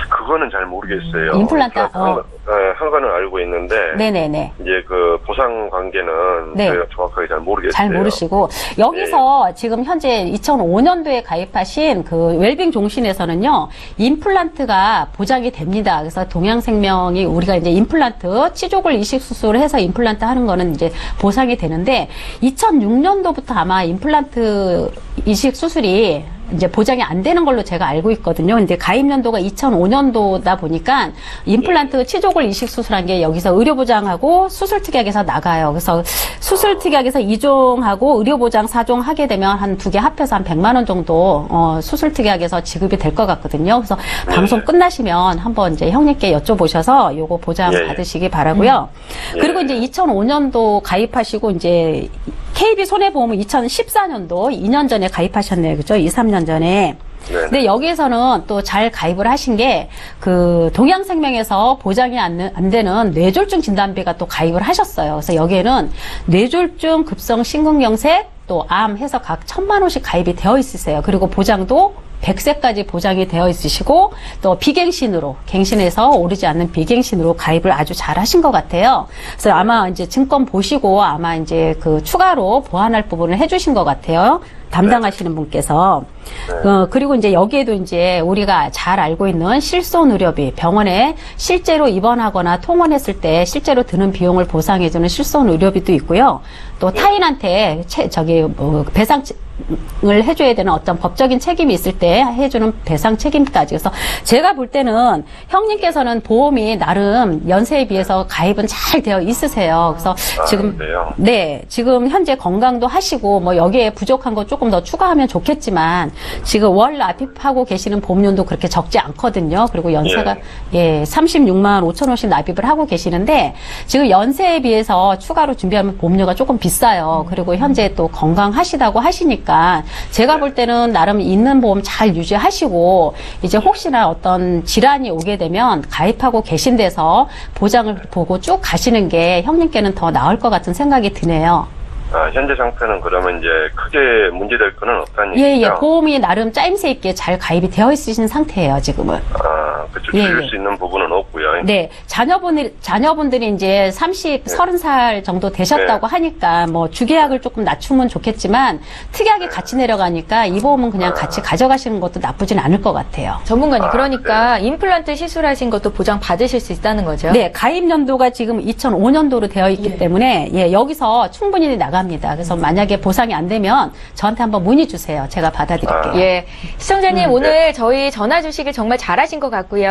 그거는 잘 모르겠어요. 임플란트, 한 거는 알고 있는데. 네네네. 이제 그 보상 관계는 네. 저희가 정확하게 잘 모르겠어요. 잘 모르시고 여기서 지금 현재 2005년도에 가입하신 그 웰빙 종신에서는요 임플란트가 보장이 됩니다. 그래서 동양생명이 우리가 이제 임플란트 치조골 이식 수술을 해서 임플란트 하는 거는 이제 보상이 되는데 2006년도부터 아마 임플란트 이식 수술이 이제 보장이 안 되는 걸로 제가 알고 있거든요. 근데 가입 연도가 2005년도다 보니까 임플란트 치조골 이식 수술한 게 여기서 의료보장하고 수술특약에서 나가요. 그래서 수술특약에서 2종하고 의료보장 4종 하게 되면 한 두 개 합해서 한 100만 원 정도 수술특약에서 지급이 될 것 같거든요. 그래서 방송 끝나시면 한번 이제 형님께 여쭤보셔서 요거 보장 받으시기 바라고요. 그리고 이제 2005년도 가입하시고 이제 KB 손해보험은 2014년도 2년 전에 가입하셨네요. 그죠? 2, 3년 전에. 근데 여기에서는 또 잘 가입을 하신 게 그 동양생명에서 보장이 안 되는 뇌졸중 진단비가 또 가입을 하셨어요. 그래서 여기에는 뇌졸중, 급성 심근경색, 또 암 해서 각 1,000만 원씩 가입이 되어 있으세요. 그리고 보장도 100세까지 보장이 되어 있으시고 또 비갱신으로 갱신해서 오르지 않는 비갱신으로 가입을 아주 잘 하신 것 같아요. 그래서 아마 이제 증권 보시고 아마 이제 그 추가로 보완할 부분을 해주신 것 같아요. 담당하시는 분께서. 그리고 이제 여기에도 이제 우리가 잘 알고 있는 실손 의료비, 병원에 실제로 입원하거나 통원했을 때 실제로 드는 비용을 보상해주는 실손 의료비도 있고요. 또 타인한테 배상을 해줘야 되는 어떤 법적인 책임이 있을 때 해주는 배상 책임까지. 그래서 제가 볼 때는 형님께서는 보험이 나름 연세에 비해서 가입은 잘 되어 있으세요. 그래서 지금 네, 지금 현재 건강도 하시고 뭐 여기에 부족한 거 조금 더 추가하면 좋겠지만 지금 월 납입하고 계시는 보험료도 그렇게 적지 않거든요. 그리고 연세가 36만 5천 원씩 납입을 하고 계시는데 지금 연세에 비해서 추가로 준비하면 보험료가 조금 비싸요. 그리고 현재 또 건강하시다고 하시니까 제가 볼 때는 나름 있는 보험 잘 유지하시고 이제 혹시나 어떤 질환이 오게 되면 가입하고 계신 데서 보장을 보고 쭉 가시는 게 형님께는 더 나을 것 같은 생각이 드네요. 현재 상태는 그러면 이제 크게 문제될 거는 없다는 얘기죠? 예. 보험이 나름 짜임새 있게 잘 가입이 되어 있으신 상태예요, 지금은. 그렇죠. 줄일 수 있는 부분은 없고요. 네. 자녀분들이 이제 30살 정도 되셨다고 하니까 뭐 주계약을 조금 낮추면 좋겠지만 특약이 같이 내려가니까 이 보험은 그냥 같이 가져가시는 것도 나쁘진 않을 것 같아요. 전문가님, 그러니까 임플란트 시술하신 것도 보장 받으실 수 있다는 거죠? 네. 가입 연도가 지금 2005년도로 되어 있기 때문에 여기서 충분히 나갑니다. 그래서 만약에 보상이 안 되면 저한테 한번 문의 주세요. 제가 받아드릴게요. 시청자님 오늘 저희 전화 주시길 정말 잘하신 것 같고요.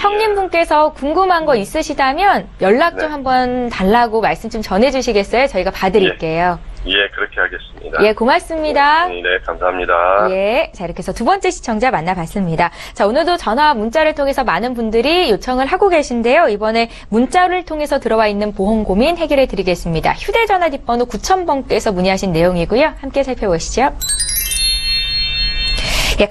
형님분께서 궁금한 거 있으시다면 연락 좀 한번 달라고 말씀 좀 전해주시겠어요? 저희가 봐드릴게요. 그렇게 하겠습니다. 고맙습니다. 네, 감사합니다. 자, 이렇게 해서 두 번째 시청자 만나봤습니다. 자, 오늘도 전화와 문자를 통해서 많은 분들이 요청을 하고 계신데요. 이번에 문자를 통해서 들어와 있는 보험 고민 해결해 드리겠습니다. 휴대전화 뒷번호 9000번께서 문의하신 내용이고요. 함께 살펴보시죠.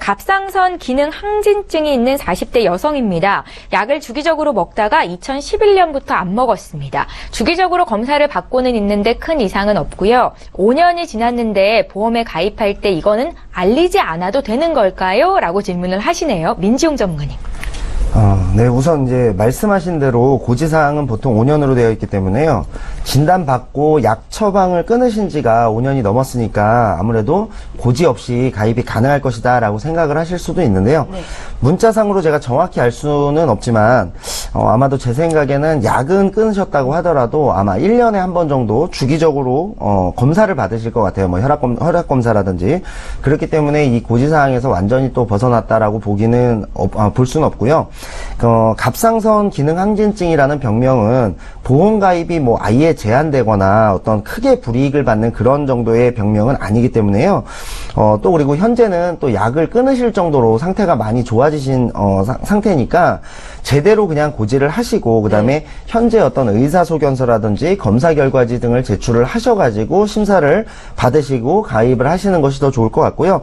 갑상선 기능 항진증이 있는 40대 여성입니다. 약을 주기적으로 먹다가 2011년부터 안 먹었습니다. 주기적으로 검사를 받고는 있는데 큰 이상은 없고요. 5년이 지났는데 보험에 가입할 때 이거는 알리지 않아도 되는 걸까요? 라고 질문을 하시네요. 민지용 전문가님. 네, 우선 이제 말씀하신 대로 고지사항은 보통 5년으로 되어 있기 때문에요. 진단받고 약 처방을 끊으신 지가 5년이 넘었으니까 아무래도 고지 없이 가입이 가능할 것이다 라고 생각을 하실 수도 있는데요. 문자상으로 제가 정확히 알 수는 없지만 아마도 제 생각에는 약은 끊으셨다고 하더라도 아마 1년에 한 번 정도 주기적으로 검사를 받으실 것 같아요. 뭐 혈압검사라든지. 그렇기 때문에 이 고지사항에서 완전히 또 벗어났다라고 보기는 볼 수는 없고요. 갑상선 기능 항진증이라는 병명은 보험 가입이 뭐 아예 제한되거나 어떤 크게 불이익을 받는 그런 정도의 병명은 아니기 때문에요. 또 그리고 현재는 또 약을 끊으실 정도로 상태가 많이 좋아지신 상태니까 제대로 그냥 고지를 하시고 그다음에 현재 어떤 의사소견서라든지 검사 결과지 등을 제출을 하셔가지고 심사를 받으시고 가입을 하시는 것이 더 좋을 것 같고요.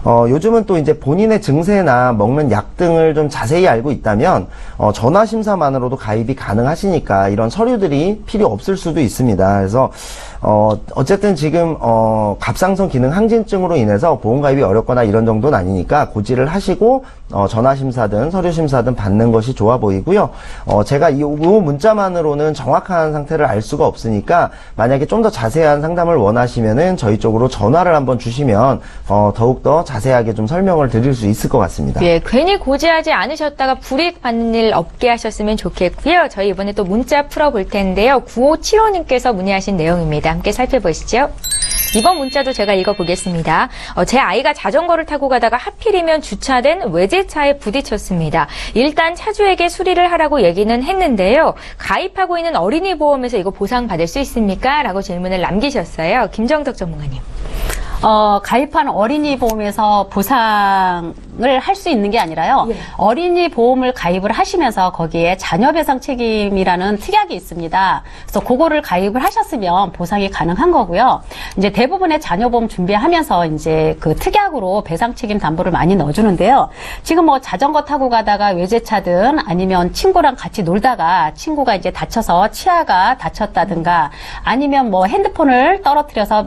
요즘은 또 이제 본인의 증세나 먹는 약 등을 좀 자세히 알고 있다면 전화 심사만으로도 가입이 가능하시니까 이런 서류들이 필요 없을 수도 있습니다. 그래서 어쨌든 지금, 갑상선 기능 항진증으로 인해서 보험가입이 어렵거나 이런 정도는 아니니까 고지를 하시고, 전화심사든 서류심사든 받는 것이 좋아 보이고요. 제가 이 문자만으로는 정확한 상태를 알 수가 없으니까 만약에 좀 더 자세한 상담을 원하시면은 저희 쪽으로 전화를 한번 주시면, 더욱더 자세하게 좀 설명을 드릴 수 있을 것 같습니다. 예, 괜히 고지하지 않으셨다가 불이익 받는 일 없게 하셨으면 좋겠고요. 저희 이번에 또 문자 풀어볼 텐데요. 9575님께서 문의하신 내용입니다. 함께 살펴보시죠. 이번 문자도 제가 읽어보겠습니다. 제 아이가 자전거를 타고 가다가 하필이면 주차된 외제차에 부딪혔습니다. 일단 차주에게 수리를 하라고 얘기는 했는데요. 가입하고 있는 어린이 보험에서 이거 보상받을 수 있습니까? 라고 질문을 남기셨어요. 김정덕 전문가님. 가입한 어린이 보험에서 보상을 할 수 있는 게 아니라요. 예. 어린이 보험을 가입을 하시면서 거기에 자녀 배상 책임이라는 특약이 있습니다. 그래서 그거를 가입을 하셨으면 보상이 가능한 거고요. 이제 대부분의 자녀 보험 준비하면서 이제 그 특약으로 배상 책임 담보를 많이 넣어주는데요. 지금 뭐 자전거 타고 가다가 외제차든 아니면 친구랑 같이 놀다가 친구가 이제 다쳐서 치아가 다쳤다든가 아니면 뭐 핸드폰을 떨어뜨려서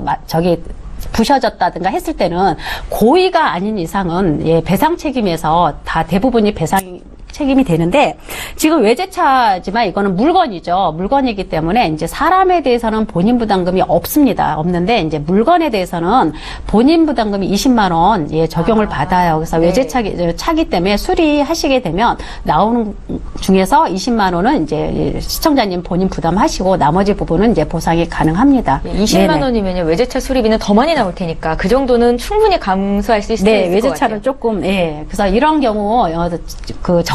부셔졌다든가 했을 때는 고의가 아닌 이상은 배상 책임에서 다 대부분이 배상 책임이 되는데 지금 외제차지만 이거는 물건이죠. 물건이기 때문에 이제 사람에 대해서는 본인 부담금이 없습니다. 없는데 이제 물건에 대해서는 본인 부담금이 20만 원 적용을 받아요. 그래서 네. 외제차기 때문에 수리하시게 되면 나오는 중에서 20만 원은 이제 시청자님 본인 부담하시고 나머지 부분은 이제 보상이 가능합니다. 20만 네네. 원이면요. 외제차 수리비는 더 많이 나올 테니까 그 정도는 충분히 감수할 수 있을 것 네, 같아요. 외제차는 조금, 그래서 이런 경우,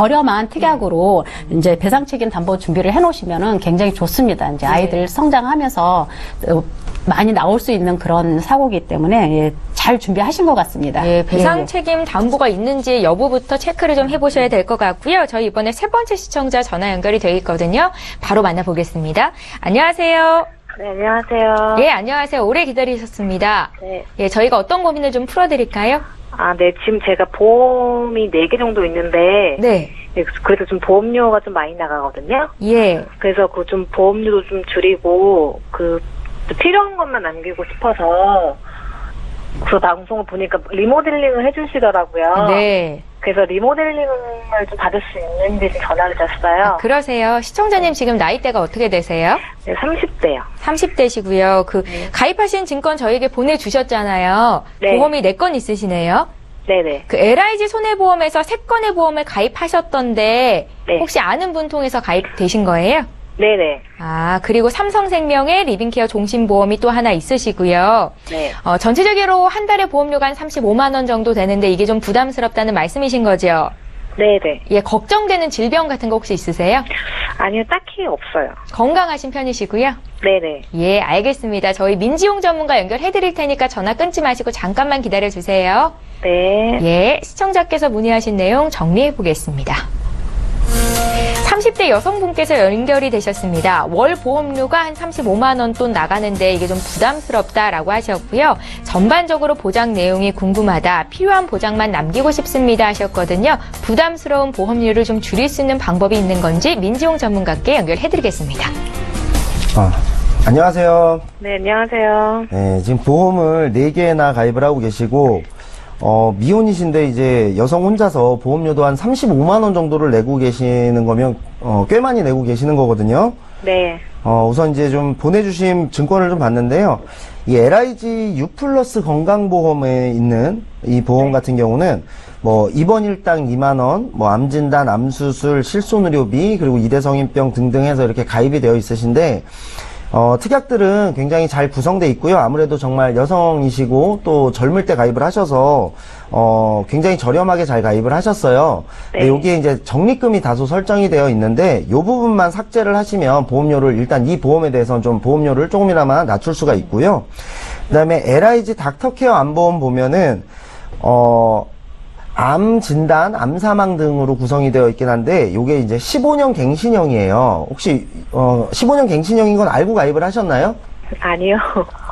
저렴한 특약으로 이제 배상 책임 담보 준비를 해 놓으시면은 굉장히 좋습니다. 이제 아이들 성장하면서 많이 나올 수 있는 그런 사고기 때문에 잘 준비하신 것 같습니다. 예, 배상 책임 담보가 있는지 여부부터 체크를 좀 해보셔야 될 것 같고요. 저희 이번에 세 번째 시청자 전화 연결이 되어 있거든요. 바로 만나보겠습니다. 안녕하세요. 네, 안녕하세요. 예, 안녕하세요. 오래 기다리셨습니다. 네. 예, 저희가 어떤 고민을 좀 풀어드릴까요? 네, 지금 제가 보험이 4개 정도 있는데, 네. 그래서 좀 보험료가 좀 많이 나가거든요. 예. 그래서 그 좀 보험료도 좀 줄이고, 필요한 것만 남기고 싶어서, 그 방송을 보니까 리모델링을 해주시더라고요. 네. 그래서 리모델링을 좀 받을 수 있는지 전화를 드렸어요. 그러세요. 시청자님 지금 나이대가 어떻게 되세요? 네, 30대요. 30대시고요. 가입하신 증권 저에게 보내주셨잖아요. 네. 보험이 4건 있으시네요. 네네. LIG 손해보험에서 3건의 보험을 가입하셨던데 네. 혹시 아는 분 통해서 가입되신 거예요? 네네. 그리고 삼성생명의 리빙케어 종신보험이 또 하나 있으시고요. 네. 전체적으로 한 달에 보험료가 한 35만 원 정도 되는데 이게 좀 부담스럽다는 말씀이신 거죠? 네네. 예, 걱정되는 질병 같은 거 혹시 있으세요? 아니요, 딱히 없어요. 건강하신 편이시고요? 네네. 예, 알겠습니다. 저희 민지용 전문가 연결해드릴 테니까 전화 끊지 마시고 잠깐만 기다려주세요. 네. 예, 시청자께서 문의하신 내용 정리해 보겠습니다. 30대 여성분께서 연결이 되셨습니다. 월 보험료가 한 35만 원 돈 나가는데 이게 좀 부담스럽다라고 하셨고요. 전반적으로 보장 내용이 궁금하다. 필요한 보장만 남기고 싶습니다 하셨거든요. 부담스러운 보험료를 좀 줄일 수 있는 방법이 있는 건지 민지용 전문가께 연결해드리겠습니다. 안녕하세요. 네, 안녕하세요. 네, 지금 보험을 4개나 가입을 하고 계시고, 미혼이신데 이제 여성 혼자서 보험료도 한 35만 원 정도를 내고 계시는 거면, 꽤 많이 내고 계시는 거거든요. 네. 우선 이제 좀 보내주신 증권을 좀 봤는데요. 이 LIG 6플러스 건강보험에 있는 이 보험 같은 경우는 뭐 입원일당 2만 원, 뭐 암진단, 암수술, 실손의료비, 그리고 이대성인병 등등 해서 이렇게 가입이 되어 있으신데, 특약들은 굉장히 잘 구성되어 있고요. 아무래도 정말 여성이시고 또 젊을 때 가입을 하셔서 굉장히 저렴하게 잘 가입을 하셨어요. 네. 여기에 이제 적립금이 다소 설정이 되어 있는데 이 부분만 삭제를 하시면 보험료를 일단 이 보험에 대해서는 좀 보험료를 조금이나마 낮출 수가 있고요. 그다음에 LIG 닥터케어 암보험 보면은 암 진단, 암 사망 등으로 구성이 되어 있긴 한데 요게 이제 15년 갱신형이에요. 혹시 15년 갱신형인 건 알고 가입을 하셨나요? 아니요.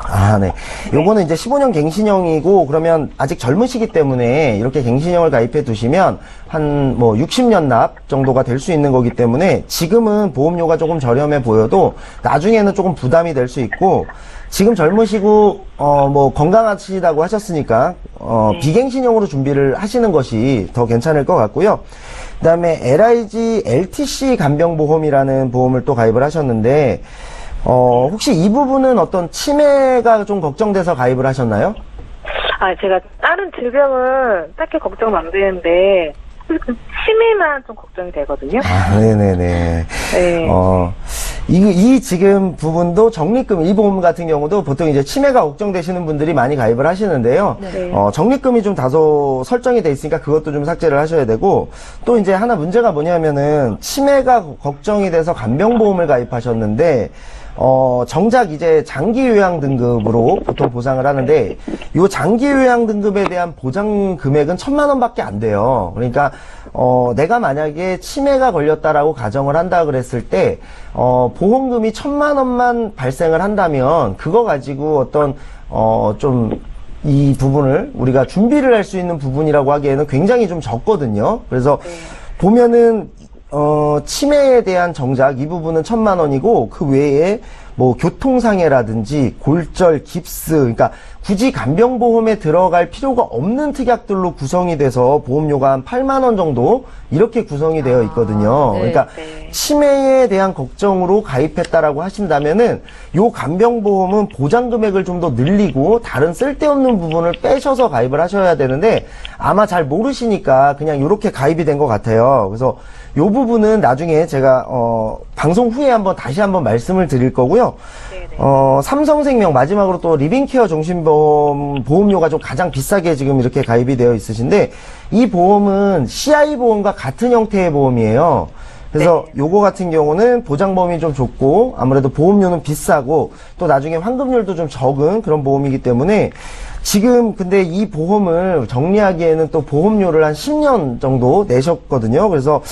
아, 네. 요거는 이제 15년 갱신형이고, 그러면 아직 젊으시기 때문에 이렇게 갱신형을 가입해 두시면 한 뭐 60년 납 정도가 될 수 있는 거기 때문에 지금은 보험료가 조금 저렴해 보여도 나중에는 조금 부담이 될 수 있고, 지금 젊으시고, 뭐 건강하시다고 하셨으니까, 비갱신형으로 준비를 하시는 것이 더 괜찮을 것 같고요. 그 다음에 LIG LTC 간병보험이라는 보험을 또 가입을 하셨는데, 혹시 이 부분은 어떤 치매가 좀 걱정돼서 가입을 하셨나요? 제가 다른 질병은 딱히 걱정 안 되는데, 치매만 좀 걱정이 되거든요. 아, 네네네. 네. 이 지금 부분도 적립금, 이 보험 같은 경우도 보통 이제 치매가 걱정되시는 분들이 많이 가입을 하시는데요. 네. 적립금이 좀 다소 설정이 돼 있으니까 그것도 좀 삭제를 하셔야 되고, 또 이제 하나 문제가 뭐냐면은 치매가 걱정이 돼서 간병보험을 가입하셨는데, 정작 이제 장기 요양 등급으로 보통 보상을 하는데, 요 장기 요양 등급에 대한 보장 금액은 1,000만 원밖에 안 돼요. 그러니까, 내가 만약에 치매가 걸렸다라고 가정을 한다 그랬을 때, 보험금이 1,000만 원만 발생을 한다면, 그거 가지고 어떤, 이 부분을 우리가 준비를 할 수 있는 부분이라고 하기에는 굉장히 좀 적거든요. 그래서 보면은, 치매에 대한 정작 이 부분은 1,000만 원이고, 그 외에 뭐 교통상해라든지 골절, 깁스, 그러니까 굳이 간병보험에 들어갈 필요가 없는 특약들로 구성이 돼서 보험료가 한 8만 원 정도 이렇게 구성이 되어 있거든요. 네, 그러니까 네. 치매에 대한 걱정으로 가입했다라고 하신다면은 요 간병보험은 보장 금액을 좀 더 늘리고 다른 쓸데없는 부분을 빼셔서 가입을 하셔야 되는데, 아마 잘 모르시니까 그냥 요렇게 가입이 된 것 같아요. 그래서 요 부분은 나중에 제가 방송 후에 다시 한번 말씀을 드릴 거고요. 네네. 삼성생명 마지막으로 또 리빙케어 종신보험 보험료가 좀 가장 비싸게 지금 이렇게 가입이 되어 있으신데, 이 보험은 CI 보험과 같은 형태의 보험이에요. 그래서 요거 같은 경우는 보장범위 좀 좁고, 아무래도 보험료는 비싸고, 또 나중에 환급률도 좀 적은 그런 보험이기 때문에, 지금 근데 이 보험을 정리하기에는 또 보험료를 한 10년 정도 내셨거든요. 그래서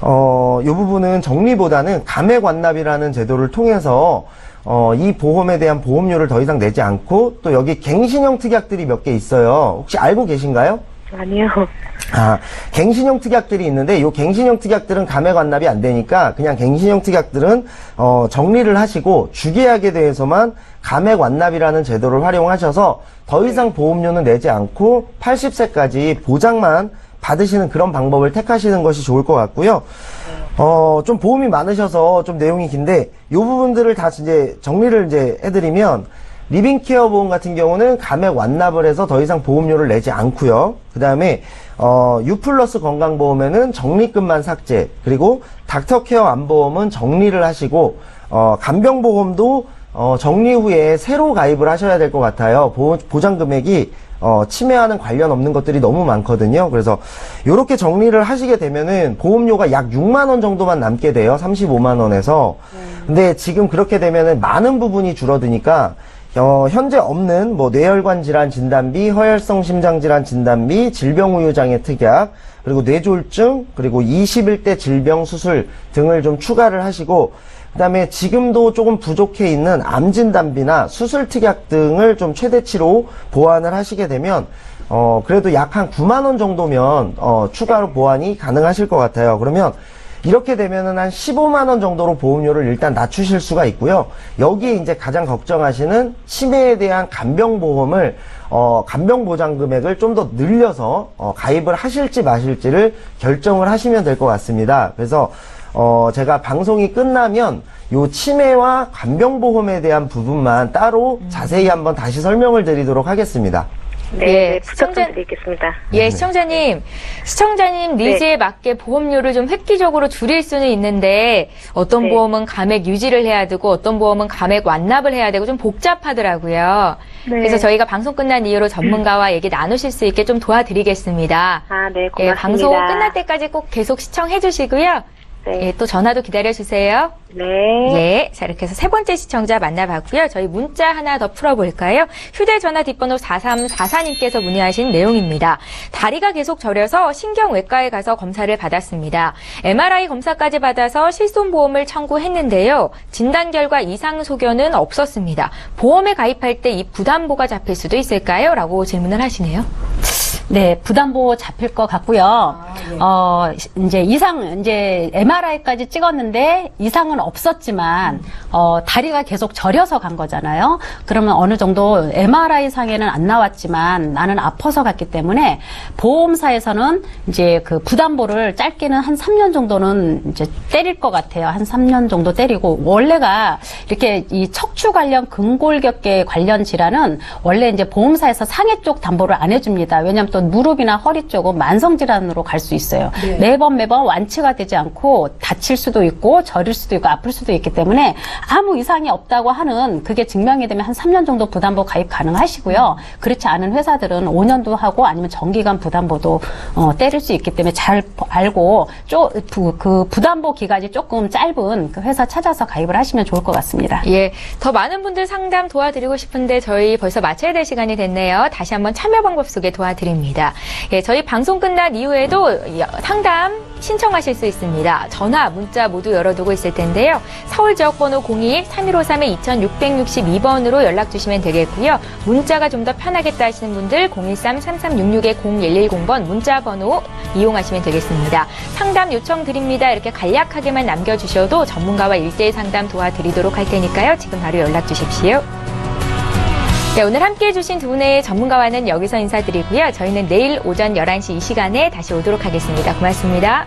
요 부분은 정리보다는 감액 완납이라는 제도를 통해서 이 보험에 대한 보험료를 더 이상 내지 않고, 또 여기 갱신형 특약들이 몇 개 있어요. 혹시 알고 계신가요? 아니요. 갱신형 특약들이 있는데, 요 갱신형 특약들은 감액 완납이 안 되니까 그냥 갱신형 특약들은 정리를 하시고 주계약에 대해서만 감액 완납이라는 제도를 활용하셔서 더 이상 보험료는 내지 않고 80세까지 보장만 받으시는 그런 방법을 택하시는 것이 좋을 것 같고요. 좀 보험이 많으셔서 좀 내용이 긴데, 요 부분들을 다 이제 정리를 이제 해드리면, 리빙케어 보험 같은 경우는 감액 완납을 해서 더 이상 보험료를 내지 않고요. 그 다음에 유플러스 건강보험에는 적립금만 삭제, 그리고 닥터케어 안보험은 정리를 하시고, 간병보험도 정리 후에 새로 가입을 하셔야 될 것 같아요. 보장 금액이 치매와는 관련 없는 것들이 너무 많거든요. 그래서 이렇게 정리를 하시게 되면은 보험료가 약 6만 원 정도만 남게 돼요. 35만 원에서. 근데 지금 그렇게 되면은 많은 부분이 줄어드니까 현재 없는 뭐 뇌혈관 질환 진단비, 허혈성 심장 질환 진단비, 질병우유장애 특약, 그리고 뇌졸중, 그리고 21대 질병 수술 등을 좀 추가를 하시고, 그 다음에 지금도 조금 부족해 있는 암 진단비나 수술 특약 등을 좀 최대치로 보완을 하시게 되면 그래도 약 한 9만 원 정도면 추가로 보완이 가능하실 것 같아요. 그러면 이렇게 되면은 한 15만 원 정도로 보험료를 일단 낮추실 수가 있고요. 여기에 이제 가장 걱정하시는 치매에 대한 간병보험을 간병보장 금액을 좀 더 늘려서 가입을 하실지 마실지를 결정을 하시면 될 것 같습니다. 그래서 제가 방송이 끝나면 요 치매와 간병보험에 대한 부분만 따로 자세히 한번 다시 설명을 드리도록 하겠습니다. 네, 부탁드리겠습니다. 예, 시청자님 니즈에 맞게 보험료를 좀 획기적으로 줄일 수는 있는데, 어떤 네. 보험은 감액 유지를 해야 되고, 어떤 보험은 감액 완납을 해야 되고, 좀 복잡하더라고요. 네. 그래서 저희가 방송 끝난 이후로 전문가와 얘기 나누실 수 있게 좀 도와드리겠습니다. 네, 고맙습니다. 예, 방송 끝날 때까지 꼭 계속 시청해 주시고요. 네. 예, 또 전화도 기다려주세요. 네. 예. 자, 이렇게 해서 세 번째 시청자 만나봤고요. 저희 문자 하나 더 풀어볼까요? 휴대전화 뒷번호 4344님께서 문의하신 내용입니다. 다리가 계속 저려서 신경외과에 가서 검사를 받았습니다. MRI 검사까지 받아서 실손보험을 청구했는데요. 진단 결과 이상 소견은 없었습니다. 보험에 가입할 때 이 부담보가 잡힐 수도 있을까요? 라고 질문을 하시네요. 네, 부담보 잡힐 것 같고요. 이제 MRI까지 찍었는데 이상은 없었지만, 다리가 계속 저려서 간 거잖아요. 그러면 어느 정도 MRI 상에는 안 나왔지만 나는 아파서 갔기 때문에 보험사에서는 이제 그 부담보를 짧게는 한 3년 정도는 이제 때릴 것 같아요. 한 3년 정도 때리고, 원래가 이렇게 이 척추 관련 근골격계 관련 질환은 원래 이제 보험사에서 상해 쪽 담보를 안 해줍니다. 왜냐하면 또 무릎이나 허리 쪽은 만성 질환으로 갈 수 있어요. 네. 매번 완치가 되지 않고 다칠 수도 있고 저릴 수도 있고 아플 수도 있기 때문에 아무 이상이 없다고 하는 그게 증명이 되면 한 3년 정도 부담보 가입 가능하시고요. 그렇지 않은 회사들은 5년도 하고 아니면 정기간 부담보도 때릴 수 있기 때문에 잘 알고 그 부담보 기간이 조금 짧은 그 회사 찾아서 가입을 하시면 좋을 것 같습니다. 예, 더 많은 분들 상담 도와드리고 싶은데 저희 벌써 마쳐야 될 시간이 됐네요. 다시 한번 참여 방법 소개 도와드립니다. 예, 저희 방송 끝난 이후에도 상담 신청하실 수 있습니다. 전화, 문자 모두 열어두고 있을 텐데요. 서울 지역번호 02-3153-2662번으로 연락 주시면 되겠고요. 문자가 좀 더 편하겠다 하시는 분들 013-3366-0110번 문자 번호 이용하시면 되겠습니다. 상담 요청 드립니다. 이렇게 간략하게만 남겨주셔도 전문가와 1대1 상담 도와드리도록 할 테니까요. 지금 바로 연락 주십시오. 네, 오늘 함께해 주신 두 분의 전문가와는 여기서 인사드리고요. 저희는 내일 오전 11시 이 시간에 다시 오도록 하겠습니다. 고맙습니다.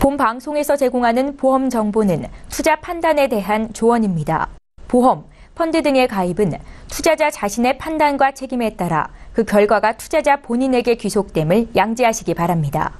본 방송에서 제공하는 보험 정보는 투자 판단에 대한 조언입니다. 보험, 펀드 등의 가입은 투자자 자신의 판단과 책임에 따라 그 결과가 투자자 본인에게 귀속됨을 양지하시기 바랍니다.